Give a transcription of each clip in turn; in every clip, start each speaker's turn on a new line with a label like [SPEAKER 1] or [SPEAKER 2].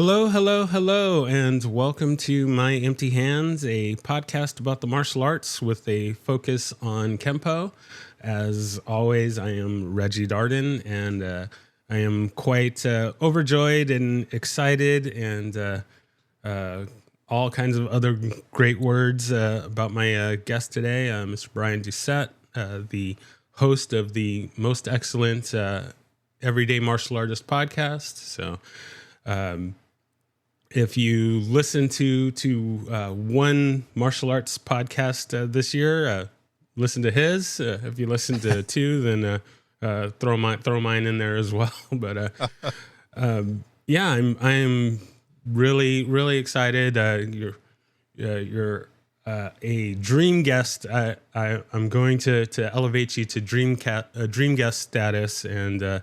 [SPEAKER 1] Hello, hello, hello, and welcome to My Empty Hands, a podcast about the martial arts with a focus on Kempo. As always, I am Reggie Darden, and I am quite overjoyed and excited and all kinds of other great words about my guest today, Mr. Brian Doucette, the host of the most excellent Everyday Martial Artist podcast. So, if you listen to one martial arts podcast this year, listen to his. If you listen to two, then throw mine in there as well. But yeah, I'm really excited. You're a dream guest. I'm going to elevate you to dream guest status, and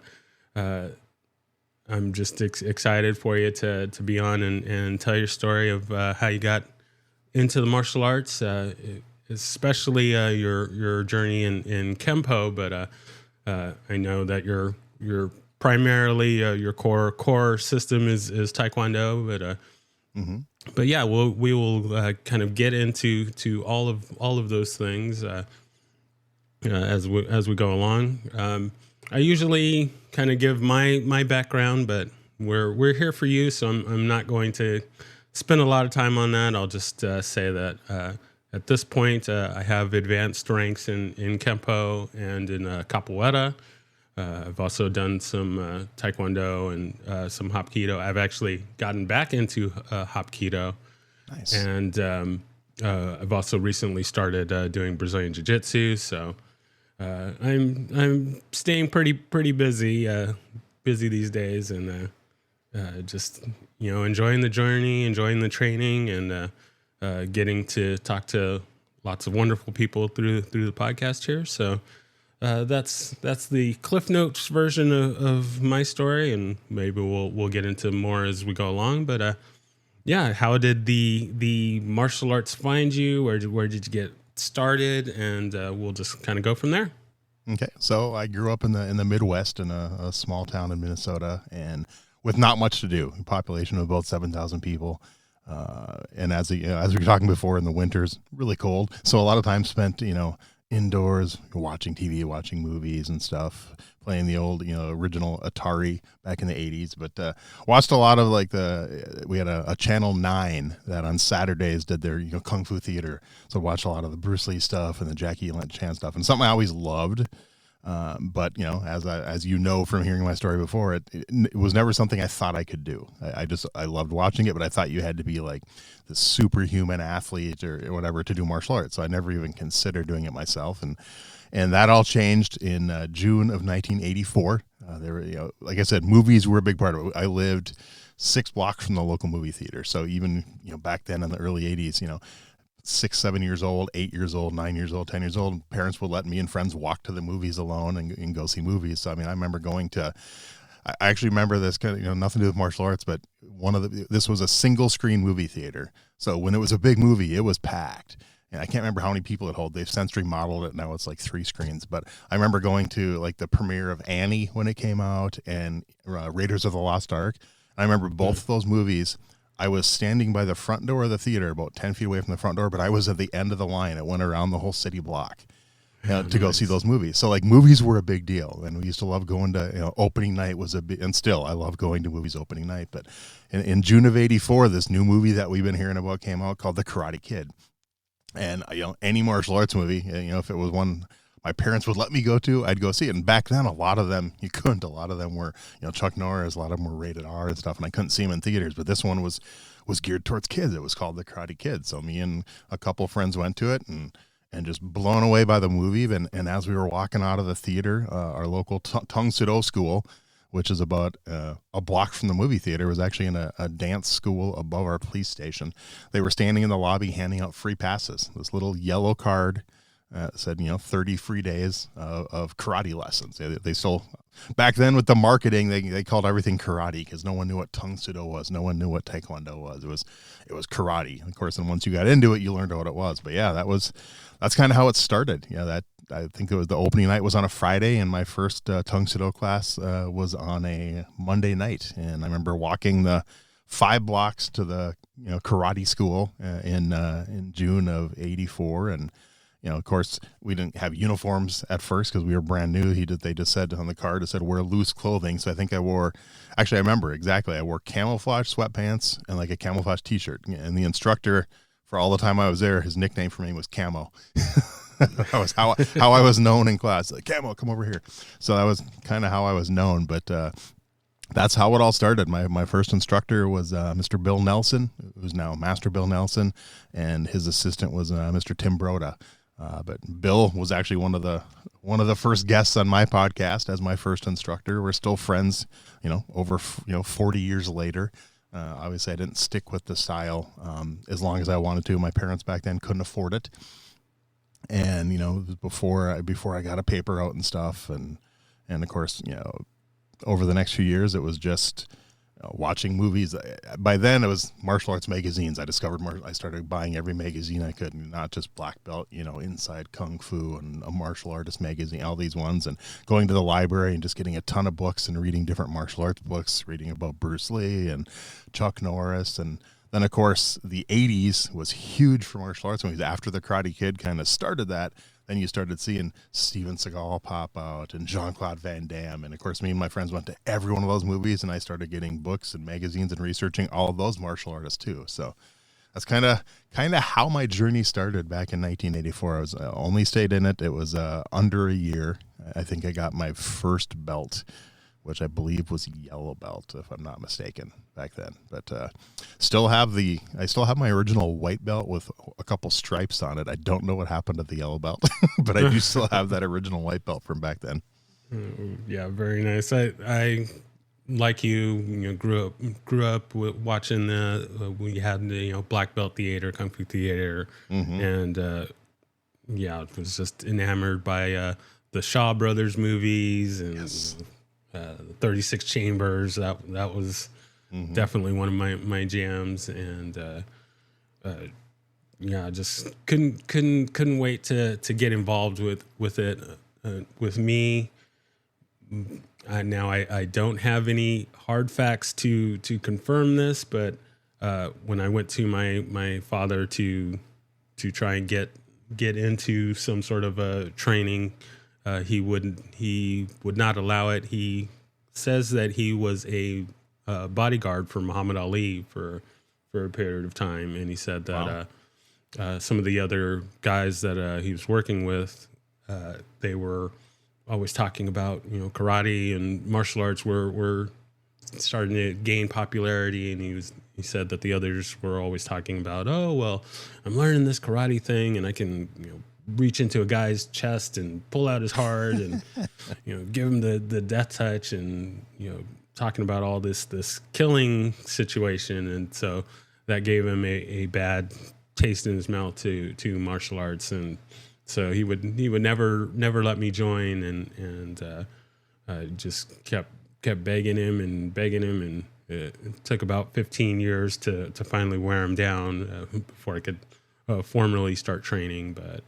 [SPEAKER 1] I'm just excited for you to be on and tell your story of how you got into the martial arts, especially your journey in Kempo. But I know that you're primarily your core system is Taekwondo. But yeah, we will kind of get into all of those things as we go along. I usually kind of give my background, but we're here for you, so I'm not going to spend a lot of time on that. I'll just say that at this point I have advanced ranks in Kempo and in Capoeira. I've also done some Taekwondo and some Hapkido. I've actually gotten back into Hapkido.
[SPEAKER 2] Nice.
[SPEAKER 1] And I've also recently started doing Brazilian Jiu-Jitsu, so I'm staying pretty busy these days, and just enjoying the journey, enjoying the training, and getting to talk to lots of wonderful people through the podcast here. So that's the Cliff Notes version of my story, and maybe we'll get into more as we go along. But yeah, how did the martial arts find you? Where did you get started? And we'll just kind of go from there.
[SPEAKER 2] Okay, so I grew up in the Midwest in a small town in Minnesota, and with not much to do. A population of about 7,000 people, and as we were talking before, in the winters, really cold. So a lot of time spent indoors, watching TV, watching movies and stuff, playing the old, original Atari back in the 80s. But watched a lot of we had a Channel 9 that on Saturdays did their, Kung Fu theater. So watched a lot of the Bruce Lee stuff and the Jackie Chan stuff, and something I always loved. But as you know from hearing my story before, it was never something I thought I could do. I loved watching it, but I thought you had to be like the superhuman athlete or whatever to do martial arts. So I never even considered doing it myself. And that all changed in June of 1984. There were, like I said, movies were a big part of it. I lived 6 blocks from the local movie theater. So even, back then in the early 80s, 6, 7 years old, 8 years old, 9 years old, 10 years old, parents would let me and friends walk to the movies alone and go see movies. So, I mean, I remember I actually remember this kind of, nothing to do with martial arts, but this was a single screen movie theater. So when it was a big movie, it was packed. And I can't remember how many people it held. They've since remodeled it. Now it's like 3 screens. But I remember going to like the premiere of Annie when it came out, and Raiders of the Lost Ark. And I remember both of those movies. I was standing by the front door of the theater, about 10 feet away from the front door, but I was at the end of the line. It went around the whole city block to go see those movies. So like movies were a big deal, and we used to love going to, opening night was and still I love going to movies opening night. But in June of 84, this new movie that we've been hearing about came out called The Karate Kid. And, any martial arts movie, if it was one my parents would let me go to, I'd go see it. And back then, a lot of them, you couldn't. A lot of them were, Chuck Norris, a lot of them were rated R and stuff, and I couldn't see them in theaters. But this one was geared towards kids. It was called The Karate Kid. So me and a couple friends went to it and just blown away by the movie. And as we were walking out of the theater, our local Tung Sudo school, which is about a block from the movie theater, was actually in a dance school above our police station. They were standing in the lobby handing out free passes. This little yellow card said, 30 free days of karate lessons. They still, back then with the marketing, they called everything karate because no one knew what Tung Sudo was. No one knew what Taekwondo was. It was karate, of course. And once you got into it, you learned what it was. But yeah, that's kind of how it started. Yeah, I think it was the opening night was on a Friday, and my first Tung Sudo class was on a Monday night. And I remember walking the 5 blocks to the karate school in June of '84, and of course, we didn't have uniforms at first because we were brand new. They just said on the card, it said wear loose clothing. So I think I remember exactly. I wore camouflage sweatpants and like a camouflage t-shirt. And the instructor, for all the time I was there, his nickname for me was Camo. That was how I was known in class. Like, Camo, come over here. So that was kind of how I was known. But that's how it all started. My first instructor was Mr. Bill Nelson, who's now Master Bill Nelson, and his assistant was Mr. Tim Broda. But Bill was actually one of the first guests on my podcast as my first instructor. We're still friends, over 40 years later. Obviously, I didn't stick with the style as long as I wanted to. My parents back then couldn't afford it, and before I got a paper out and stuff, and of course, over the next few years, it was just watching movies. By then it was martial arts magazines. I discovered I started buying every magazine I could, not just Black Belt, Inside Kung Fu and a martial artist magazine, all these ones, and going to the library and just getting a ton of books and reading different martial arts books, reading about Bruce Lee and Chuck Norris. And then of course the 80s was huge for martial arts movies. After the Karate Kid kind of started that, then you started seeing Steven Seagal pop out and Jean-Claude Van Damme. And, of course, me and my friends went to every one of those movies, and I started getting books and magazines and researching all of those martial artists, too. So that's kind of how my journey started back in 1984. I only stayed in it. It was under a year. I think I got my first belt, which I believe was yellow belt, if I'm not mistaken, back then. But I still have my original white belt with a couple stripes on it. I don't know what happened to the yellow belt, but I do still have that original white belt from back then.
[SPEAKER 1] Yeah, very nice. I like grew up watching we had the black belt theater, kung fu theater, and I was just enamored by the Shaw Brothers movies and. Yes. 36 Chambers, that was definitely one of my jams, and just couldn't wait to get involved with it. With me, now I don't have any hard facts to confirm this, but when I went to my father to try and get into some sort of a training, he would not allow it. He says that he was a bodyguard for Muhammad Ali for a period of time, and he said that some of the other guys that he was working with, they were always talking about karate and martial arts were starting to gain popularity, and he said that the others were always talking about, oh well, I'm learning this karate thing, and I can reach into a guy's chest and pull out his heart and give him the death touch, and talking about all this killing situation, and so that gave him a bad taste in his mouth to martial arts, and so he would never let me join, and just kept begging him, and it took about 15 years to finally wear him down before I could formally start training, but.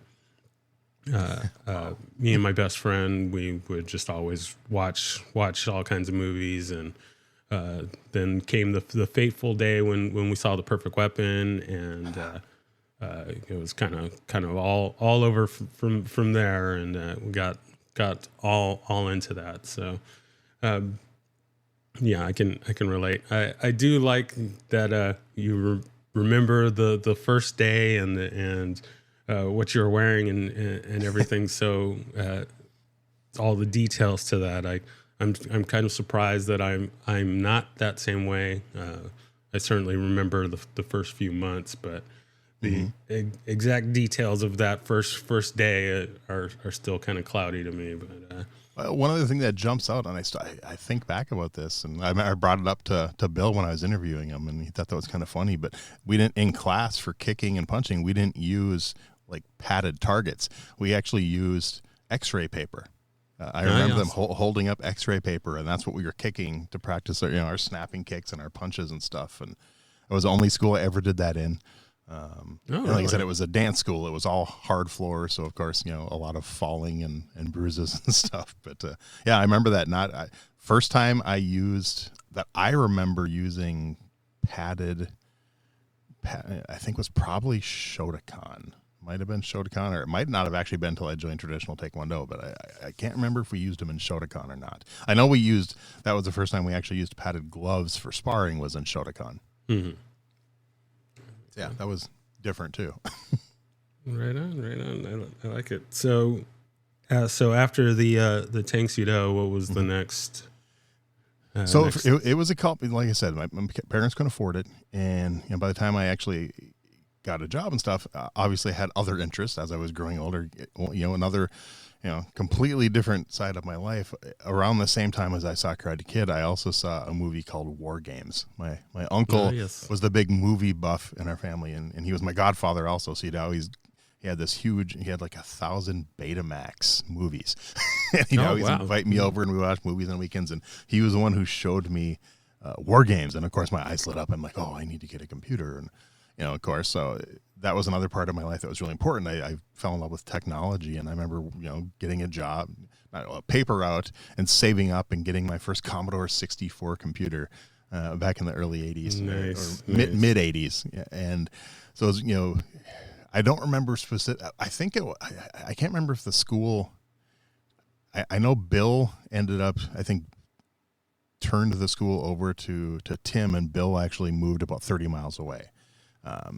[SPEAKER 1] Me and my best friend, we would just always watch all kinds of movies, and then came the fateful day when we saw The Perfect Weapon, and it was kind of all over from there, and we got all into that. So I can relate. I do like that you remember the first day and what you're wearing and everything. So all the details to that, I'm kind of surprised that I'm not that same way. I certainly remember the first few months, but the exact details of that first day are still kind of cloudy to me. But
[SPEAKER 2] one other thing that jumps out, and I think back about this, and I brought it up to Bill when I was interviewing him, and he thought that was kind of funny. But we didn't, in class for kicking and punching, we didn't use like padded targets. We actually used X-ray paper. I remember them holding up X-ray paper, and that's what we were kicking to practice our snapping kicks and our punches and stuff. And it was the only school I ever did that in. And like I said, it was a dance school. It was all hard floor, so of course, a lot of falling and bruises and stuff. But I remember that. First time I remember using padded. I think it was probably Shotokan. Might have been Shotokan, or it might not have actually been until I joined traditional Taekwondo, but I can't remember if we used them in Shotokan or not. I know that was the first time we actually used padded gloves for sparring was in Shotokan.
[SPEAKER 1] Mm-hmm.
[SPEAKER 2] Yeah, that was different too.
[SPEAKER 1] Right on. I like it. So after the Tang Sudo, what was the next?
[SPEAKER 2] It was a couple. Like I said, my parents couldn't afford it, and by the time I actually got a job and stuff, obviously I had other interests as I was growing older. Another, completely different side of my life. Around the same time as I saw Karate Kid, I also saw a movie called War Games. My uncle was the big movie buff in our family, and he was my godfather also. So he had this huge. He had like 1,000 Betamax movies. And he'd always invite me over, and we watched movies on weekends. And he was the one who showed me War Games. And of course, my eyes lit up. I'm like, oh, I need to get a computer. And of course, so that was another part of my life that was really important. I fell in love with technology, and I remember, getting a job, a paper route, and saving up and getting my first Commodore 64 computer back in the early 80s,
[SPEAKER 1] nice.
[SPEAKER 2] mid 80s. And so, it was, I don't remember specific. I think I can't remember if the school. I know Bill ended up, I think, turned the school over to Tim, and Bill actually moved about 30 miles away.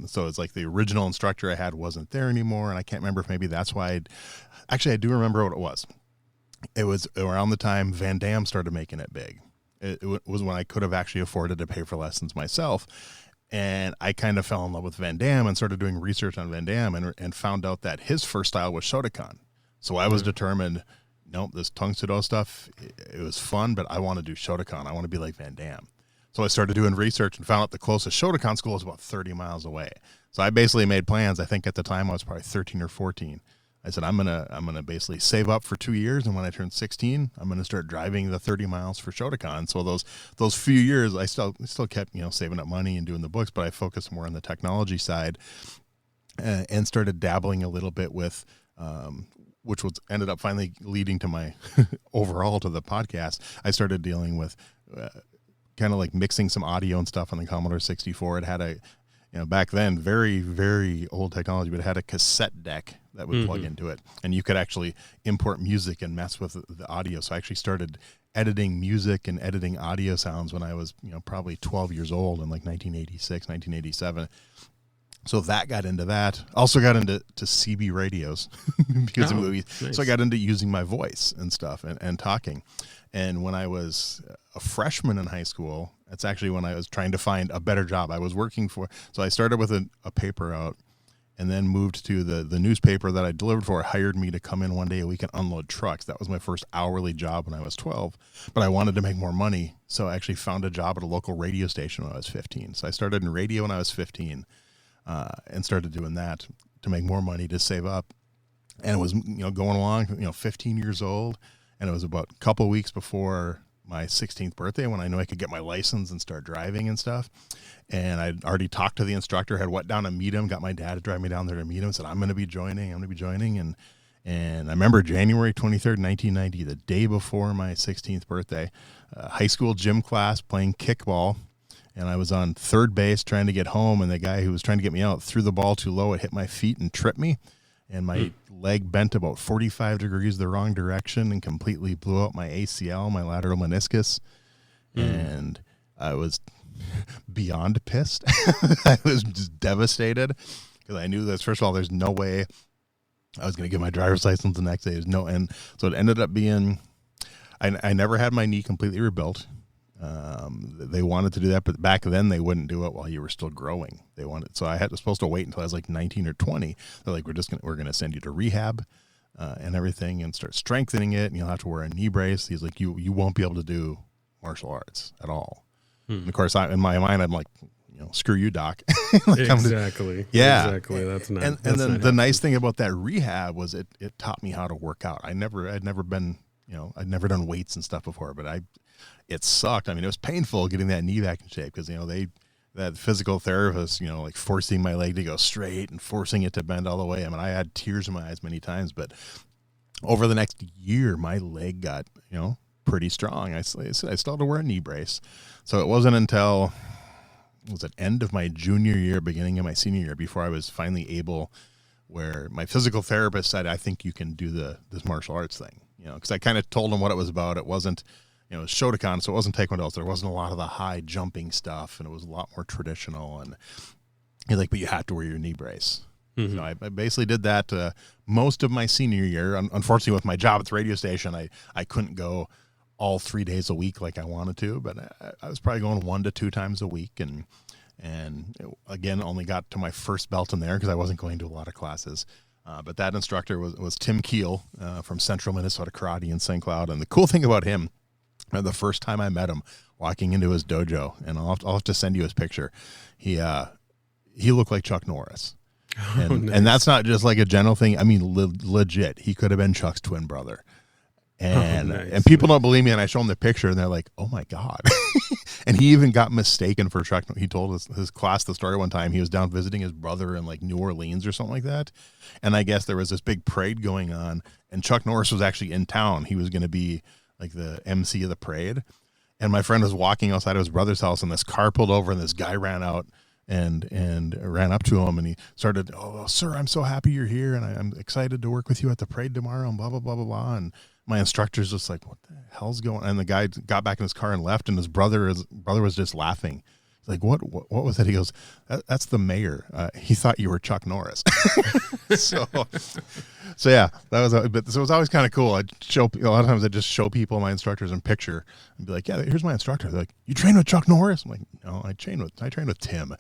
[SPEAKER 2] So it's like the original instructor I had wasn't there anymore, and I can't remember if maybe that's why. I do remember what it was. It was around the time Van Damme started making it big. It was when I could have actually afforded to pay for lessons myself. And I kind of fell in love with Van Damme and started doing research on Van Damme and found out that his first style was Shotokan. So I was determined, nope, this Tung Sudo stuff, it was fun, but I want to do Shotokan. I want to be like Van Damme. So I started doing research and found out the closest Shotokan school was about 30 miles away. So I basically made plans. I think at the time I was probably 13 or 14. I said, I'm gonna basically save up for 2 years, and when I turn 16, I'm gonna start driving the 30 miles for Shotokan. So those few years, I still kept saving up money and doing the books, but I focused more on the technology side, and started dabbling a little bit with, which ended up finally leading to my overall to the podcast. I started dealing with kind of like mixing some audio and stuff on the Commodore 64. It had back then, very, very old technology, but it had a cassette deck that would plug into it. And you could actually import music and mess with the audio. So I actually started editing music and editing audio sounds when I was, probably 12 years old in like 1986, 1987. So that got into that. Also got into CB radios because of movies. Nice. So I got into using my voice and stuff and talking. And when I was a freshman in high school, that's actually when I was trying to find a better job. I was working so I started with a paper route, and then moved to the newspaper that I delivered for. Hired me to come in one day a week and unload trucks. That was my first hourly job when I was 12, but I wanted to make more money. So I actually found a job at a local radio station when I was 15. So I started in radio when I was 15, and started doing that to make more money to save up. And it was, going along, 15 years old. And it was about a couple of weeks before my 16th birthday when I knew I could get my license and start driving and stuff. And I'd already talked to the instructor, had went down to meet him, got my dad to drive me down there to meet him, said, I'm going to be joining. And I remember January 23rd, 1990, the day before my 16th birthday, high school gym class playing kickball. And I was on third base trying to get home, and the guy who was trying to get me out threw the ball too low. It hit my feet and tripped me. And my leg bent about 45 degrees the wrong direction and completely blew out my ACL, my lateral meniscus. And I was beyond pissed. I was just devastated because I knew that, first of all, there's no way I was going to get my driver's license the next day. And so it ended up being, I never had my knee completely rebuilt. They wanted to do that, but back then they wouldn't do it while you were still growing. So I was supposed to wait until I was like 19 or 20. They're like, we're going to send you to rehab, and everything, and start strengthening it. And you'll have to wear a knee brace. He's like, you won't be able to do martial arts at all. And of course, in my mind, I'm like, screw you, doc. Like,
[SPEAKER 1] exactly.
[SPEAKER 2] Yeah.
[SPEAKER 1] Exactly. That's not.
[SPEAKER 2] And then the nice thing about that rehab was it taught me how to work out. I'd never been, I'd never done weights and stuff before, but it sucked. I mean, it was painful getting that knee back in shape because, that physical therapist, like forcing my leg to go straight and forcing it to bend all the way. I mean, I had tears in my eyes many times, but over the next year, my leg got, pretty strong. I still had to wear a knee brace. So it wasn't until was it end of my junior year, beginning of my senior year, before I was finally able, where my physical therapist said, I think you can do this martial arts thing, because I kind of told him what it was about. It wasn't, it was Shotokan, so it wasn't Taekwondo. So there wasn't a lot of the high jumping stuff, and it was a lot more traditional. And he's like, but you have to wear your knee brace. Mm-hmm. So I basically did that most of my senior year. Unfortunately, with my job at the radio station, I couldn't go all 3 days a week like I wanted to, but I was probably going 1 to 2 times a week. And again, only got to my first belt in there because I wasn't going to a lot of classes. But that instructor was Tim Keel from Central Minnesota Karate in St. Cloud. And the cool thing about him, the first time I met him, walking into his dojo, and I'll have to send you his picture, he looked like Chuck Norris. And, nice. And that's not just like a general thing. I mean, legit, he could have been Chuck's twin brother. And nice. And people don't believe me, and I show them the picture, and they're like, "Oh my god!" And he even got mistaken for Chuck. He told his class the story one time. He was down visiting his brother in like New Orleans or something like that, and I guess there was this big parade going on, and Chuck Norris was actually in town. He was going to be like the MC of the parade, and my friend was walking outside of his brother's house, and this car pulled over, and this guy ran out and ran up to him, and he started, "Oh, sir, I'm so happy you're here, and I'm excited to work with you at the parade tomorrow," and blah blah blah blah blah. And my instructor's just like, "What the hell's going on?" And the guy got back in his car and left, and his brother was just laughing. He's like, what was that? He goes, that's the mayor. He thought you were Chuck Norris. so yeah, but so it was always kind of cool. I'd show, a lot of times I'd just show people my instructors in picture and be like, "Yeah, here's my instructor." They're like, "You train with Chuck Norris?" I'm like, "No, I trained with Tim."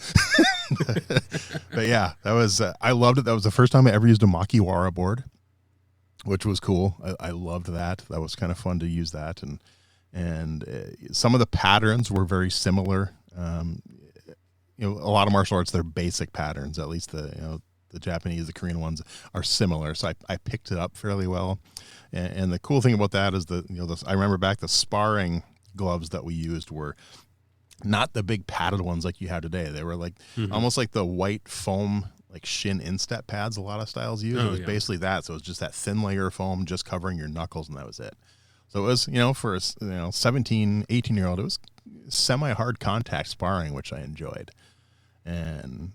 [SPEAKER 2] But yeah, that was, I loved it. That was the first time I ever used a Makiwara board, which was cool. I loved that. That was kind of fun to use that. And some of the patterns were very similar. A lot of martial arts, they're basic patterns, at least the Japanese, the Korean ones are similar. So I picked it up fairly well. And the cool thing about that is I remember back, the sparring gloves that we used were not the big padded ones like you have today. They were like almost like the white foam, like shin instep pads a lot of styles use. It was basically that. So it was just that thin layer of foam just covering your knuckles, and that was it. So it was, for a 17, 18-year-old, it was semi-hard contact sparring, which I enjoyed. And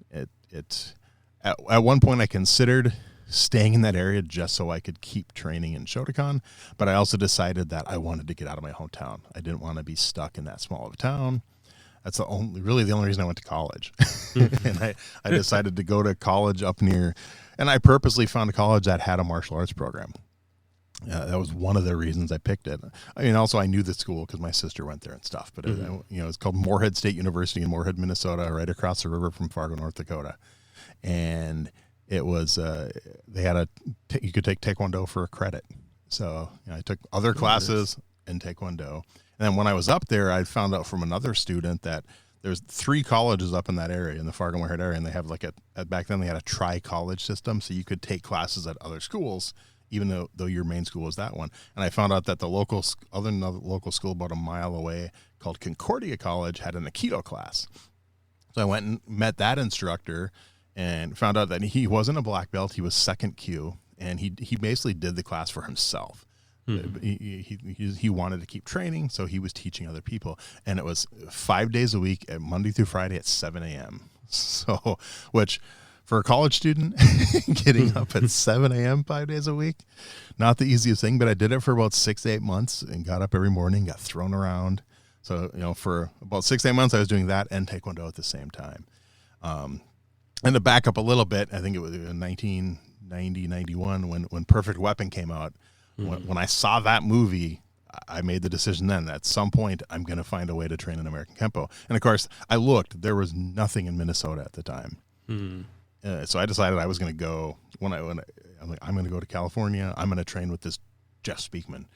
[SPEAKER 2] at one point I considered staying in that area just so I could keep training in Shotokan, but I also decided that I wanted to get out of my hometown. I didn't want to be stuck in that small of a town. That's the only reason I went to college. And I decided to go to college up near, and I purposely found a college that had a martial arts program. That was one of the reasons I picked it. I mean, also I knew the school because my sister went there and stuff. But it's called Moorhead State University in Moorhead, Minnesota, right across the river from Fargo, North Dakota. And it was they had you could take Taekwondo for a credit. So I took other classes in Taekwondo. And then when I was up there, I found out from another student that there's 3 colleges up in that area, in the Fargo Moorhead area, and they have back then they had a tri-college system, so you could take classes at other schools, even though your main school was that one. And I found out that the local school about a mile away called Concordia College had an Aikido class. So I went and met that instructor and found out that he wasn't a black belt, he was second Q, and he basically did the class for himself. He wanted to keep training, so he was teaching other people, and it was 5 days a week, Monday through Friday at 7 a.m. So, which for a college student, getting up at 7 a.m. 5 days a week, not the easiest thing, but I did it for about 6 to 8 months and got up every morning, got thrown around. So, for about 6 to 8 months, I was doing that and Taekwondo at the same time. And to back up a little bit, I think it was in 1990, 91 when Perfect Weapon came out. When I saw that movie, I made the decision then that at some point I'm going to find a way to train in American Kempo. And of course, I looked, there was nothing in Minnesota at the time. So I decided I was going to go, I'm like, I'm going to go to California. I'm going to train with this Jeff Speakman.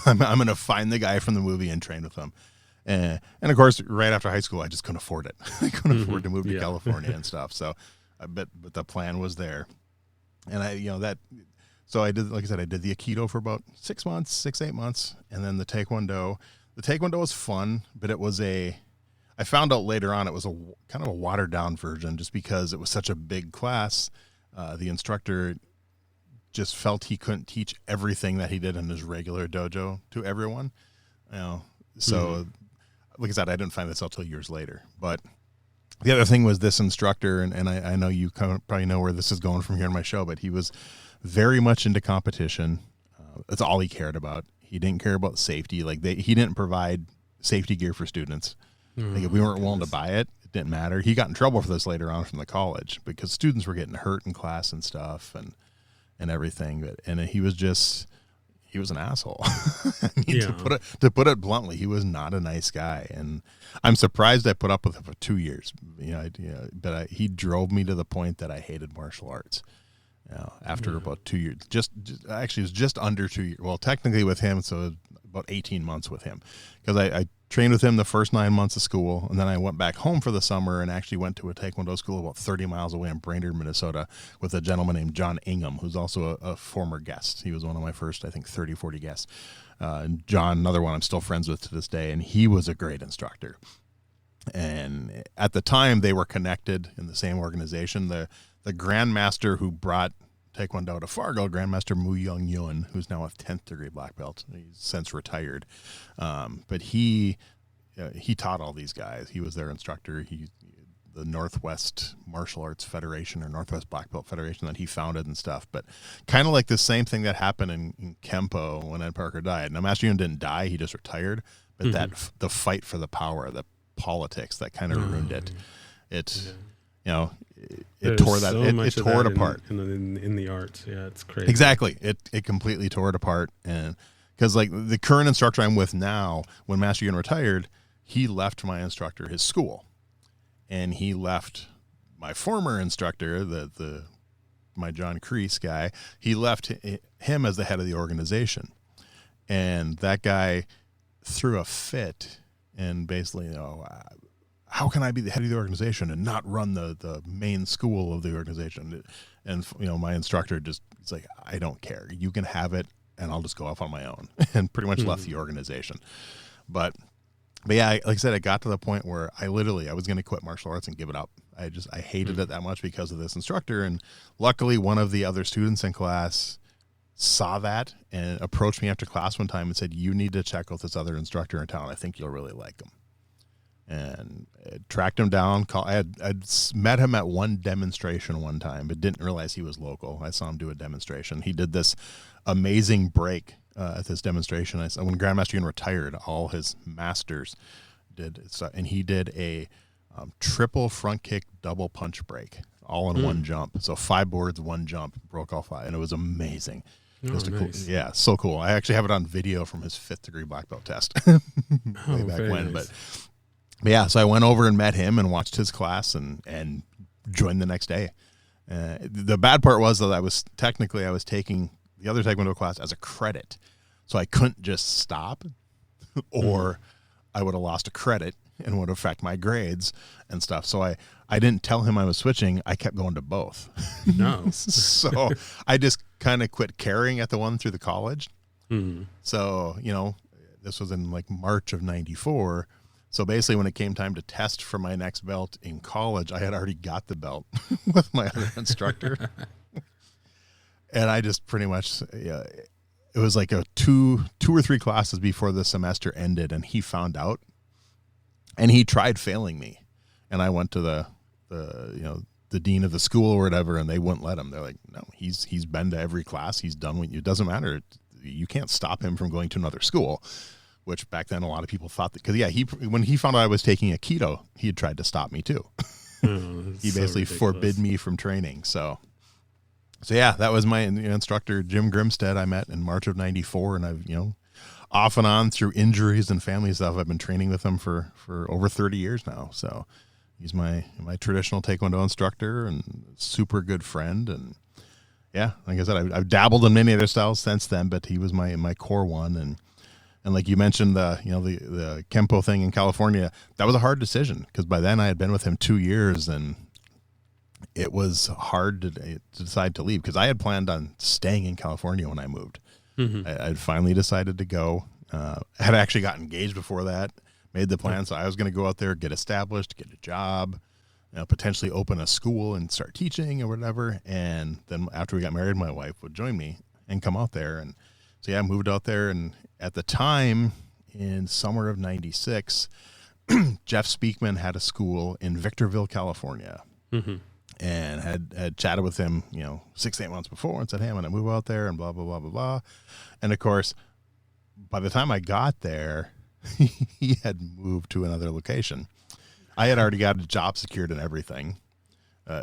[SPEAKER 2] I'm going to find the guy from the movie and train with him. And of course, right after high school, I just couldn't afford it. I couldn't afford to move to California and stuff. So, but the plan was there. And so I did, like I said, I did the Aikido for about 6 months, 8 months. And then the Taekwondo was fun, but I found out later on it was a kind of a watered down version just because it was such a big class. The instructor just felt he couldn't teach everything that he did in his regular dojo to everyone. So like I said, I didn't find this out till years later, but the other thing was this instructor, and I know you probably know where this is going from here in my show, but he was very much into competition. That's all he cared about. He didn't care about safety. Like he didn't provide safety gear for students. Like if we weren't willing to buy it, it didn't matter. He got in trouble for this later on from the college because students were getting hurt in class and stuff and everything. And he was an asshole. I mean, to put it bluntly, he was not a nice guy. And I'm surprised I put up with him for 2 years. But he drove me to the point that I hated martial arts. After about 2 years, actually it was just under 2 years. Well, technically with him, so about 18 months with him, because I trained with him the first 9 months of school, and then I went back home for the summer and actually went to a Taekwondo school about 30 miles away in Brainerd, Minnesota, with a gentleman named John Ingham, who's also a former guest. He was one of my first, I think, 30, 40 guests. And John, another one I'm still friends with to this day, and he was a great instructor. And at the time, they were connected in the same organization. The grandmaster who brought Taekwondo to Fargo, Grandmaster Mu Young Yun, who's now a 10th degree black belt. He's since retired. But he taught all these guys. He was their instructor. The Northwest Martial Arts Federation or Northwest Black Belt Federation that he founded and stuff. But kind of like the same thing that happened in Kempo when Ed Parker died. Now, Master Yun didn't die. He just retired. But the fight for the power, the politics, that kind of ruined it. It tore that. It tore it apart
[SPEAKER 1] in the arts. Yeah, it's crazy.
[SPEAKER 2] Exactly. It completely tore it apart. And because like the current instructor I'm with now, when Master Yun retired, he left my instructor his school, and he left my former instructor, my John Kreese guy. He left him as the head of the organization, and that guy threw a fit and basically, how can I be the head of the organization and not run the main school of the organization? And my instructor he's like, I don't care. You can have it, and I'll just go off on my own, and pretty much left the organization. But yeah, like I said, it got to the point where I was going to quit martial arts and give it up. I hated it that much because of this instructor. And luckily, one of the other students in class saw that and approached me after class one time and said, you need to check out this other instructor in town. I think you'll really like him. And I tracked him down. I'd met him at one demonstration one time, but didn't realize he was local. I saw him do a demonstration. He did this amazing break at this demonstration. When Grandmaster Yun retired, all his masters did, and he did a triple front kick, double punch break, all in one jump. So 5 boards, 1 jump, broke all 5, and it was amazing. Nice. Cool, yeah, so cool. I actually have it on video from his 5th degree black belt test way back when. Nice. But yeah, so I went over and met him and watched his class and joined the next day. The bad part was that I was taking the other Taekwondo class as a credit, so I couldn't just stop, or I would have lost a credit and would affect my grades and stuff. So I didn't tell him I was switching. I kept going to both.
[SPEAKER 1] No.
[SPEAKER 2] So I just kind of quit caring at the one through the college. So, this was in like March of 94. So basically when it came time to test for my next belt in college, I had already got the belt with my other instructor. And I just pretty much, it was like two or three classes before the semester ended, and he found out, and he tried failing me. And I went to the dean of the school or whatever, and they wouldn't let him. They're like, no, he's been to every class. He's done what it doesn't matter. You can't stop him from going to another school, which back then a lot of people thought that, because when he found out I was taking Aikido, he had tried to stop me too. He basically forbid me from training. So yeah, that was my instructor, Jim Grimstead. I met in March of 94, and I've, off and on through injuries and family stuff, I've been training with him for over 30 years now. So he's my traditional Taekwondo instructor and super good friend. And yeah, like I said, I've dabbled in many other styles since then, but he was my core one. And like you mentioned, the Kempo thing in California, that was a hard decision, because by then I had been with him 2 years, and it was hard to decide to leave, because I had planned on staying in California when I moved. I'd finally decided to go. Had actually got engaged before that, made the plan. So I was going to go out there, get established, get a job, potentially open a school and start teaching or whatever. And then after we got married, my wife would join me and come out there. And so, yeah, I moved out there. And at the time, in summer of 96, Jeff Speakman had a school in Victorville, California, and had chatted with him, 6-8 months before, and said, "Hey, I'm going to move out there," and blah blah blah blah blah. And of course, by the time I got there, he had moved to another location. I had already got a job secured and everything.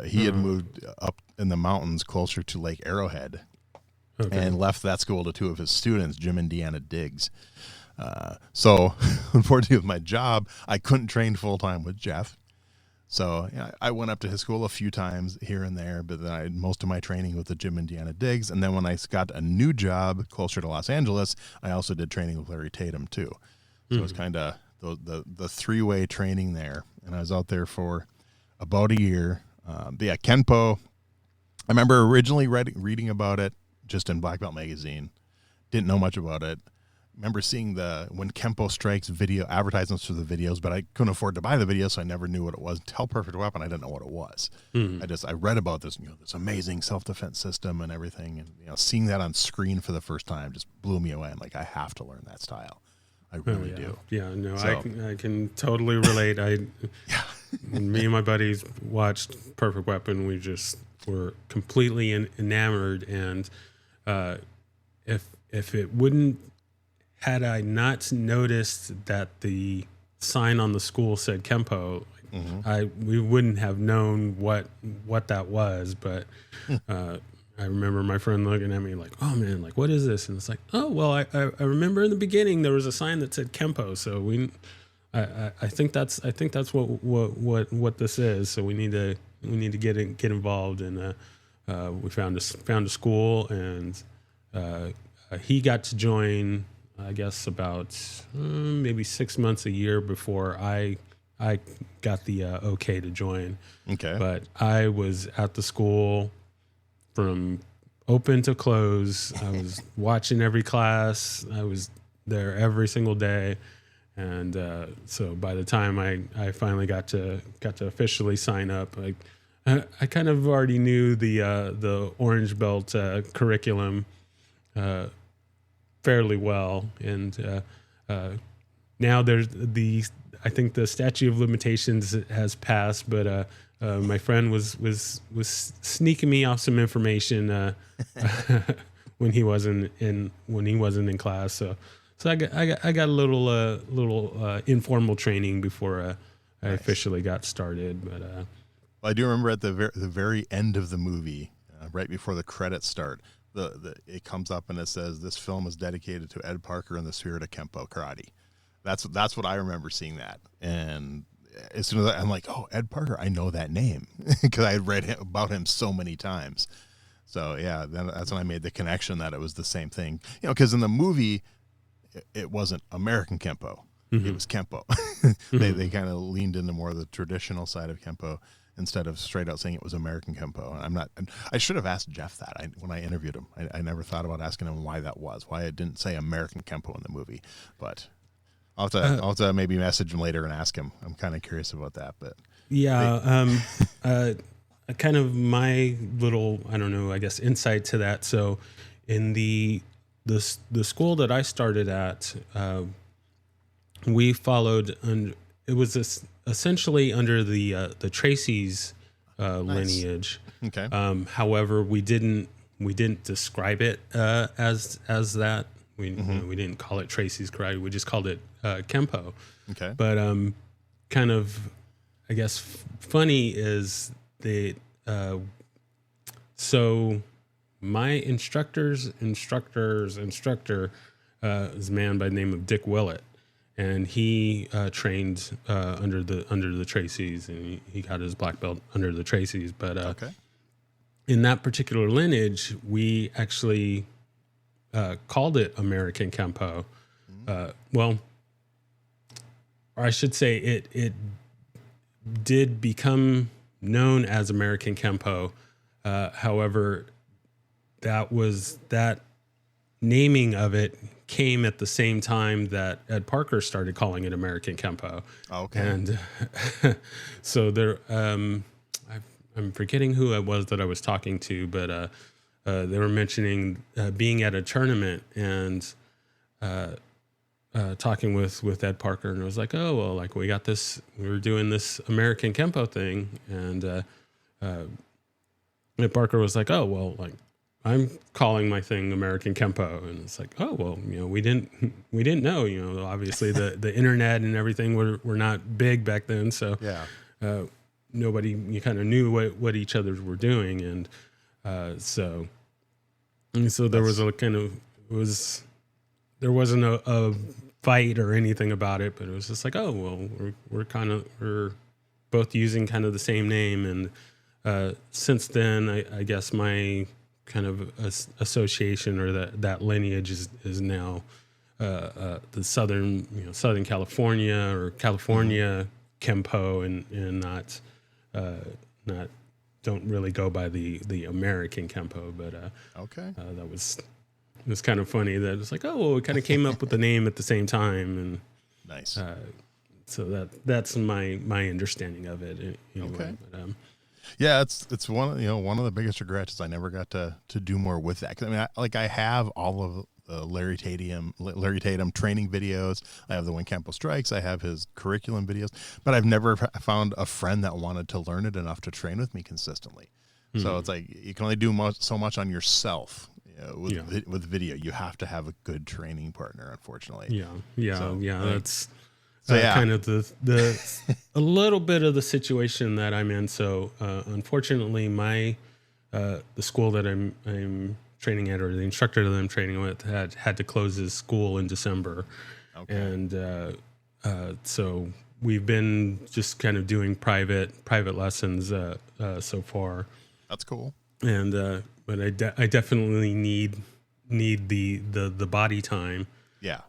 [SPEAKER 2] He had moved up in the mountains closer to Lake Arrowhead, and left that school to 2 of his students, Jim and Deanna Diggs. So unfortunately with my job, I couldn't train full time with Jeff. So I went up to his school a few times here and there, but then I had most of my training with the Jim and Deanna Diggs. And then when I got a new job closer to Los Angeles, I also did training with Larry Tatum too. So it was kind of the 3-way training there. And I was out there for about a year. But yeah, Kenpo, I remember originally reading about it just in Black Belt Magazine. Didn't know much about it. Remember seeing when Kenpo Strikes video advertisements for the videos, but I couldn't afford to buy the video, so I never knew what it was. Until Perfect Weapon, I didn't know what it was. I read about this, this amazing self-defense system and everything, and seeing that on screen for the first time just blew me away. I'm like, I have to learn that style. I really do.
[SPEAKER 1] Yeah, no, so, I can totally relate. When me and my buddies watched Perfect Weapon, we just were completely enamored, and if it wouldn't. Had I not noticed that the sign on the school said Kenpo, we wouldn't have known what that was. But I remember my friend looking at me like, "Oh man, like what is this?" And it's like, "Oh well, I remember in the beginning there was a sign that said Kenpo, so I think that's what this is. So we need to get involved." And we found a school, and he got to join. I guess about maybe 6 months, a year before I got the okay to join. Okay. But I was at the school from open to close. I was watching every class. I was there every single day. And so by the time I finally got to officially sign up, I kind of already knew the Orange Belt curriculum fairly well, and now there's I think the statute of limitations has passed, but my friend was sneaking me off some information when he wasn't in class. So I got a little informal training before I officially got started. But
[SPEAKER 2] well, I do remember at the very end of the movie, right before the credits start. It comes up and it says this film is dedicated to Ed Parker in the spirit of Kenpo karate. That's what I remember seeing that. And as soon as I'm like, oh, Ed Parker, I know that name because I had read about him so many times. So yeah, then that's when I made the connection that it was the same thing. Because in the movie, it wasn't American Kenpo. It was Kenpo. They kind of leaned into more of the traditional side of Kenpo, instead of straight out saying it was American Kenpo. I should have asked Jeff that when I interviewed him. I never thought about asking him why that was, why it didn't say American Kenpo in the movie. But I'll have to maybe message him later and ask him. I'm kind of curious about that. But
[SPEAKER 1] yeah, kind of my little, I don't know, I guess insight to that. So in the school that I started at, we followed, it was essentially under the Tracy's lineage. Okay. However, we didn't describe it as that. We didn't call it Tracy's karate. We just called it Kenpo. Okay. But kind of, I guess, funny is that so my instructor's instructor is a man by the name of Dick Willett. And he trained under the Tracy's, and he got his black belt under the Tracy's. But in that particular lineage, we actually called it American Kenpo. Well, or I should say it did become known as American Kenpo. However, that naming of it came at the same time that Ed Parker started calling it American Kenpo. Okay. And so there, I'm forgetting who it was that I was talking to, but they were mentioning being at a tournament, and talking with Ed Parker, and it was like, oh well, like we were doing this American Kempo thing, and Ed Parker was like, oh well, like I'm calling my thing American Kempo, and it's like, oh well, we didn't know, obviously the internet and everything were not big back then, so
[SPEAKER 2] Yeah.
[SPEAKER 1] Nobody, you kind of knew what each other were doing, and so there was a kind of there wasn't a fight or anything about it, but it was just like, oh well, we're both using kind of the same name, and since then I guess my kind of association or that lineage is now the Southern California or California Kempo, and not don't really go by the American Kempo, but
[SPEAKER 2] Okay.
[SPEAKER 1] that was. It was kind of funny that it's like, oh, well, we kind of came up with the name at the same time, and
[SPEAKER 2] Nice.
[SPEAKER 1] so that's my understanding of it. Anyway.
[SPEAKER 2] Okay.
[SPEAKER 1] But,
[SPEAKER 2] Yeah, it's one of the biggest regrets is I never got to do more with that. 'Cause, I mean, I have all of the Larry Tatum training videos. I have the When Campo Strikes. I have his curriculum videos, but I've never found a friend that wanted to learn it enough to train with me consistently. So it's like you can only do so much on yourself. With video, you have to have a good training partner. Unfortunately,
[SPEAKER 1] that's
[SPEAKER 2] So
[SPEAKER 1] kind of the a little bit of the situation that I'm in. So unfortunately, my the school that I'm training at, or the instructor that I'm training with, had to close his school in December, and so we've been just kind of doing private lessons so far.
[SPEAKER 2] That's cool.
[SPEAKER 1] And but I definitely need the body time.
[SPEAKER 2] Yeah.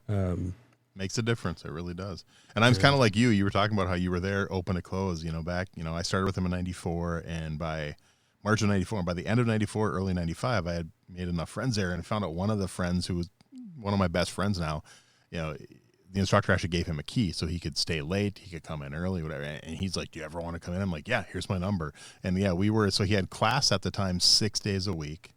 [SPEAKER 2] Makes a difference. It really does. And I'm kind of like you. You were talking about how you were there open to close, back, I started with him in 94, and by March of 94, and by the end of 94, early 95, I had made enough friends there, and found out one of the friends who was one of my best friends now, the instructor actually gave him a key so he could stay late. He could come in early, whatever. And he's like, do you ever want to come in? I'm like, yeah, here's my number. And so he had class at the time 6 days a week.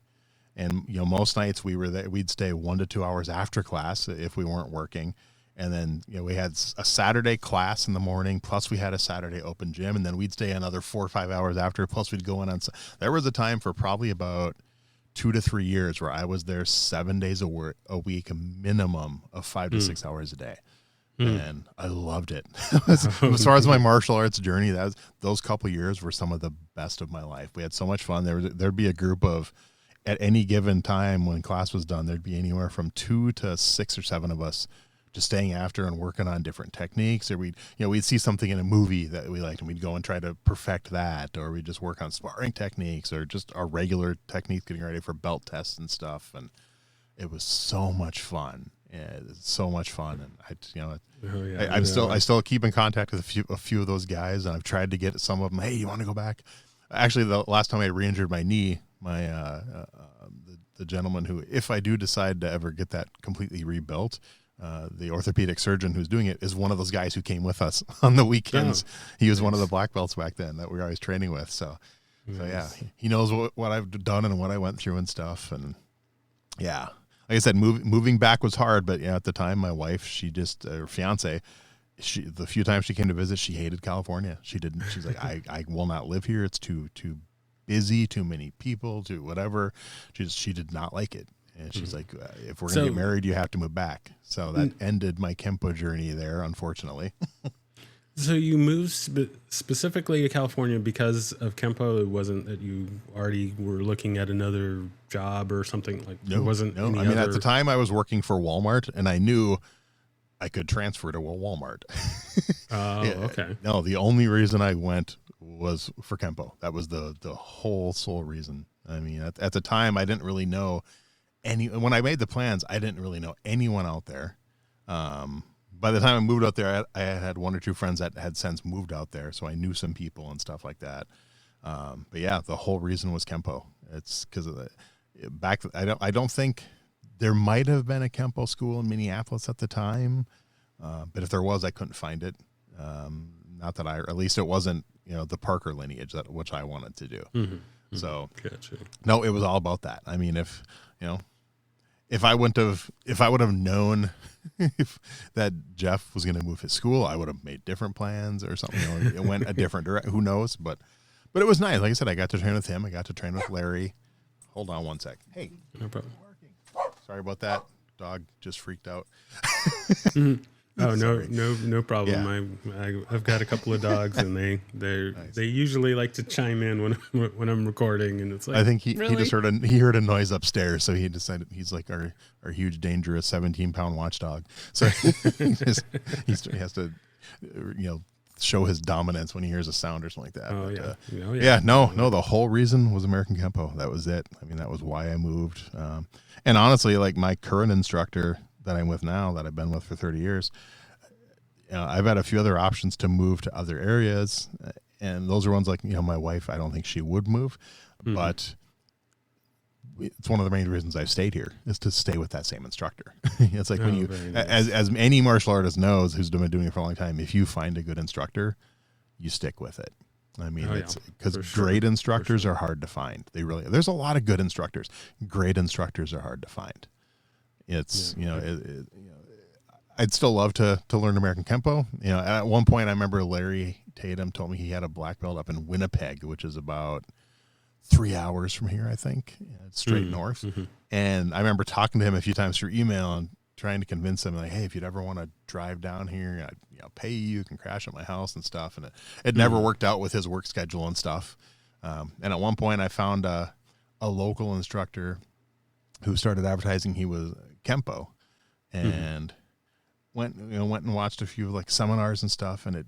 [SPEAKER 2] And, most nights we were there, we'd stay 1 to 2 hours after class if we weren't working. And then, we had a Saturday class in the morning, plus we had a Saturday open gym. And then we'd stay another 4 or 5 hours after, plus we'd go in on. There was a time for probably about 2 to 3 years where I was there 7 days a week, a minimum of 5 to 6 hours a day. And I loved it. As far as my martial arts journey, those couple years were some of the best of my life. We had so much fun. There'd be a group of, at any given time when class was done, there'd be anywhere from 2 to 6 or 7 of us just staying after and working on different techniques. Or we'd see something in a movie that we liked, and we'd go and try to perfect that, or we'd just work on sparring techniques, or just our regular techniques, getting ready for belt tests and stuff. And it was so much fun. Yeah, it's so much fun, and I still keep in contact with a few of those guys, and I've tried to get some of them. Hey, you want to go back? Actually, the last time I re-injured my knee, the gentleman who, if I do decide to ever get that completely rebuilt, the orthopedic surgeon who's doing it is one of those guys who came with us on the weekends. He was one of the black belts back then that we were always training with. So yeah, he knows what I've done and what I went through and stuff, and yeah. Like I said, moving back was hard, but at the time, my wife, her fiance, the few times she came to visit, she hated California. She's like, I will not live here. It's too busy, too many people, too whatever. She did not like it. And she's like, if we're going to get married, you have to move back. So that ended my Kempo journey there, unfortunately.
[SPEAKER 1] So you moved specifically to California because of Kempo? It wasn't that you already were looking at another job or something like that?
[SPEAKER 2] No. I mean, at the time I was working for Walmart, and I knew I could transfer to a Walmart.
[SPEAKER 1] Okay.
[SPEAKER 2] No, the only reason I went was for Kempo. That was the whole sole reason. I mean, at the time, I didn't really know when I made the plans, I didn't really know anyone out there. By the time I moved out there, I had 1 or 2 friends that had since moved out there, so I knew some people and stuff like that. But yeah, the whole reason was Kempo. It's because of I don't think there might have been a Kempo school in Minneapolis at the time, but if there was, I couldn't find it. Not that at least it wasn't the Parker lineage which I wanted to do. Mm-hmm. So
[SPEAKER 1] gotcha.
[SPEAKER 2] No, it was all about that. I mean, if I would have known if that Jeff was going to move his school, I would have made different plans or something. It went a different direction. Who knows? But it was nice. Like I said, I got to train with him. I got to train with Larry. Hold on one sec. Hey,
[SPEAKER 1] No problem.
[SPEAKER 2] sorry about that. Dog just freaked out.
[SPEAKER 1] Oh,
[SPEAKER 2] Sorry.
[SPEAKER 1] no problem.
[SPEAKER 2] Yeah.
[SPEAKER 1] I've got a couple of dogs, and they usually like to chime in when I'm recording, and it's like,
[SPEAKER 2] I think he
[SPEAKER 1] really?
[SPEAKER 2] just heard a noise upstairs, so he decided he's like our huge dangerous 17-pound watchdog. So he has to show his dominance when he hears a sound or something like that.
[SPEAKER 1] Oh,
[SPEAKER 2] But,
[SPEAKER 1] yeah.
[SPEAKER 2] No. The whole reason was American Kempo. That was it. I mean, that was why I moved. And honestly, like my current instructor that I'm with now, that I've been with for 30 years, I've had a few other options to move to other areas, and those are ones like my wife. I don't think she would move, but it's one of the main reasons I've stayed here is to stay with that same instructor. It's like when you,
[SPEAKER 1] nice.
[SPEAKER 2] as any martial artist knows who's been doing it for a long time, if you find a good instructor, you stick with it. I mean, it's because great instructors are hard to find. There's a lot of good instructors. Great instructors are hard to find. It's I'd still love to learn American Kempo. At one point I remember Larry Tatum told me he had a black belt up in Winnipeg, which is about 3 hours from here, I think. It's straight north.
[SPEAKER 1] Mm-hmm.
[SPEAKER 2] And I remember talking to him a few times through email and trying to convince him, like, hey, if you'd ever want to drive down here, I'd pay you. You can crash at my house and stuff. And it never worked out with his work schedule and stuff. And at one point I found a local instructor who started advertising he was Kempo, and went and watched a few like seminars and stuff, and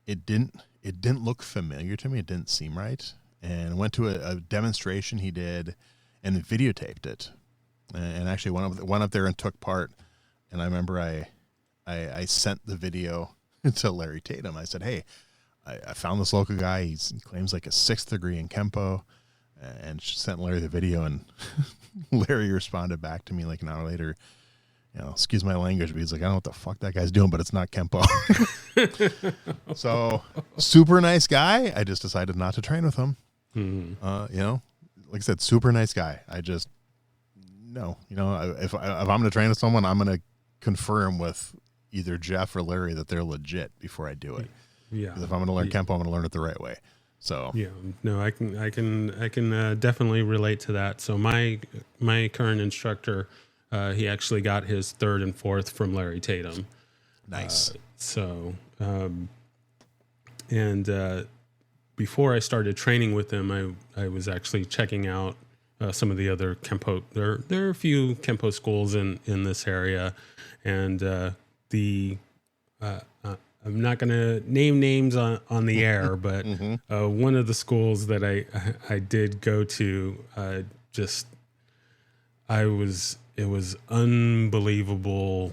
[SPEAKER 2] it didn't look familiar to me. It didn't seem right, and went to a demonstration he did and videotaped it, and actually went up there and took part. And I remember I sent the video to Larry Tatum. I said, hey, I found this local guy. He claims like a 6th degree in Kempo, and sent Larry the video, and Larry responded back to me like an hour later, excuse my language, but he's like, I don't know what the fuck that guy's doing, but it's not Kempo. So super nice guy. I just decided not to train with him. Like I said, super nice guy. I just, no, if I'm going to train with someone, I'm going to confirm with either Jeff or Larry that they're legit before I do it.
[SPEAKER 1] Yeah.
[SPEAKER 2] Because if I'm going to learn Kempo, I'm going to learn it the right way. So
[SPEAKER 1] yeah, no, I can definitely relate to that. So my current instructor, he actually got his 3rd and 4th from Larry Tatum.
[SPEAKER 2] Nice.
[SPEAKER 1] Before I started training with him, I was actually checking out some of the other Kempo. There are a few Kempo schools in this area, and I'm not going to name names on the air, but one of the schools that I did go to, it was unbelievable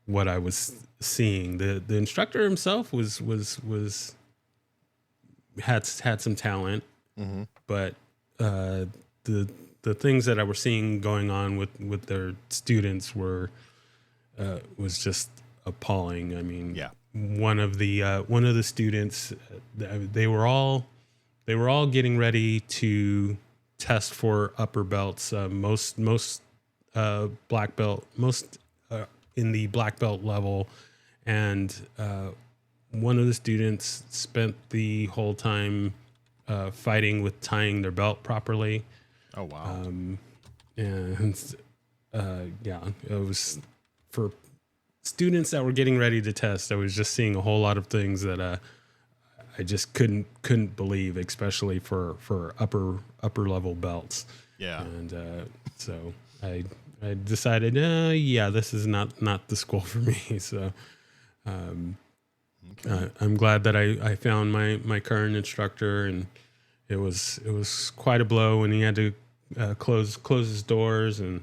[SPEAKER 1] what I was seeing. The instructor himself had some talent, but the things that I was seeing going on with their students was just appalling. I mean,
[SPEAKER 2] yeah.
[SPEAKER 1] One of the students, they were all getting ready to test for upper belts. Most black belt, in the black belt level, and one of the students spent the whole time fighting with tying their belt properly.
[SPEAKER 2] Oh wow!
[SPEAKER 1] It was for students that were getting ready to test. I was just seeing a whole lot of things that I just couldn't believe, especially for upper level belts.
[SPEAKER 2] Yeah,
[SPEAKER 1] and so I decided, this is not the school for me. So I'm glad that I found my current instructor, and it was quite a blow when he had to close his doors, and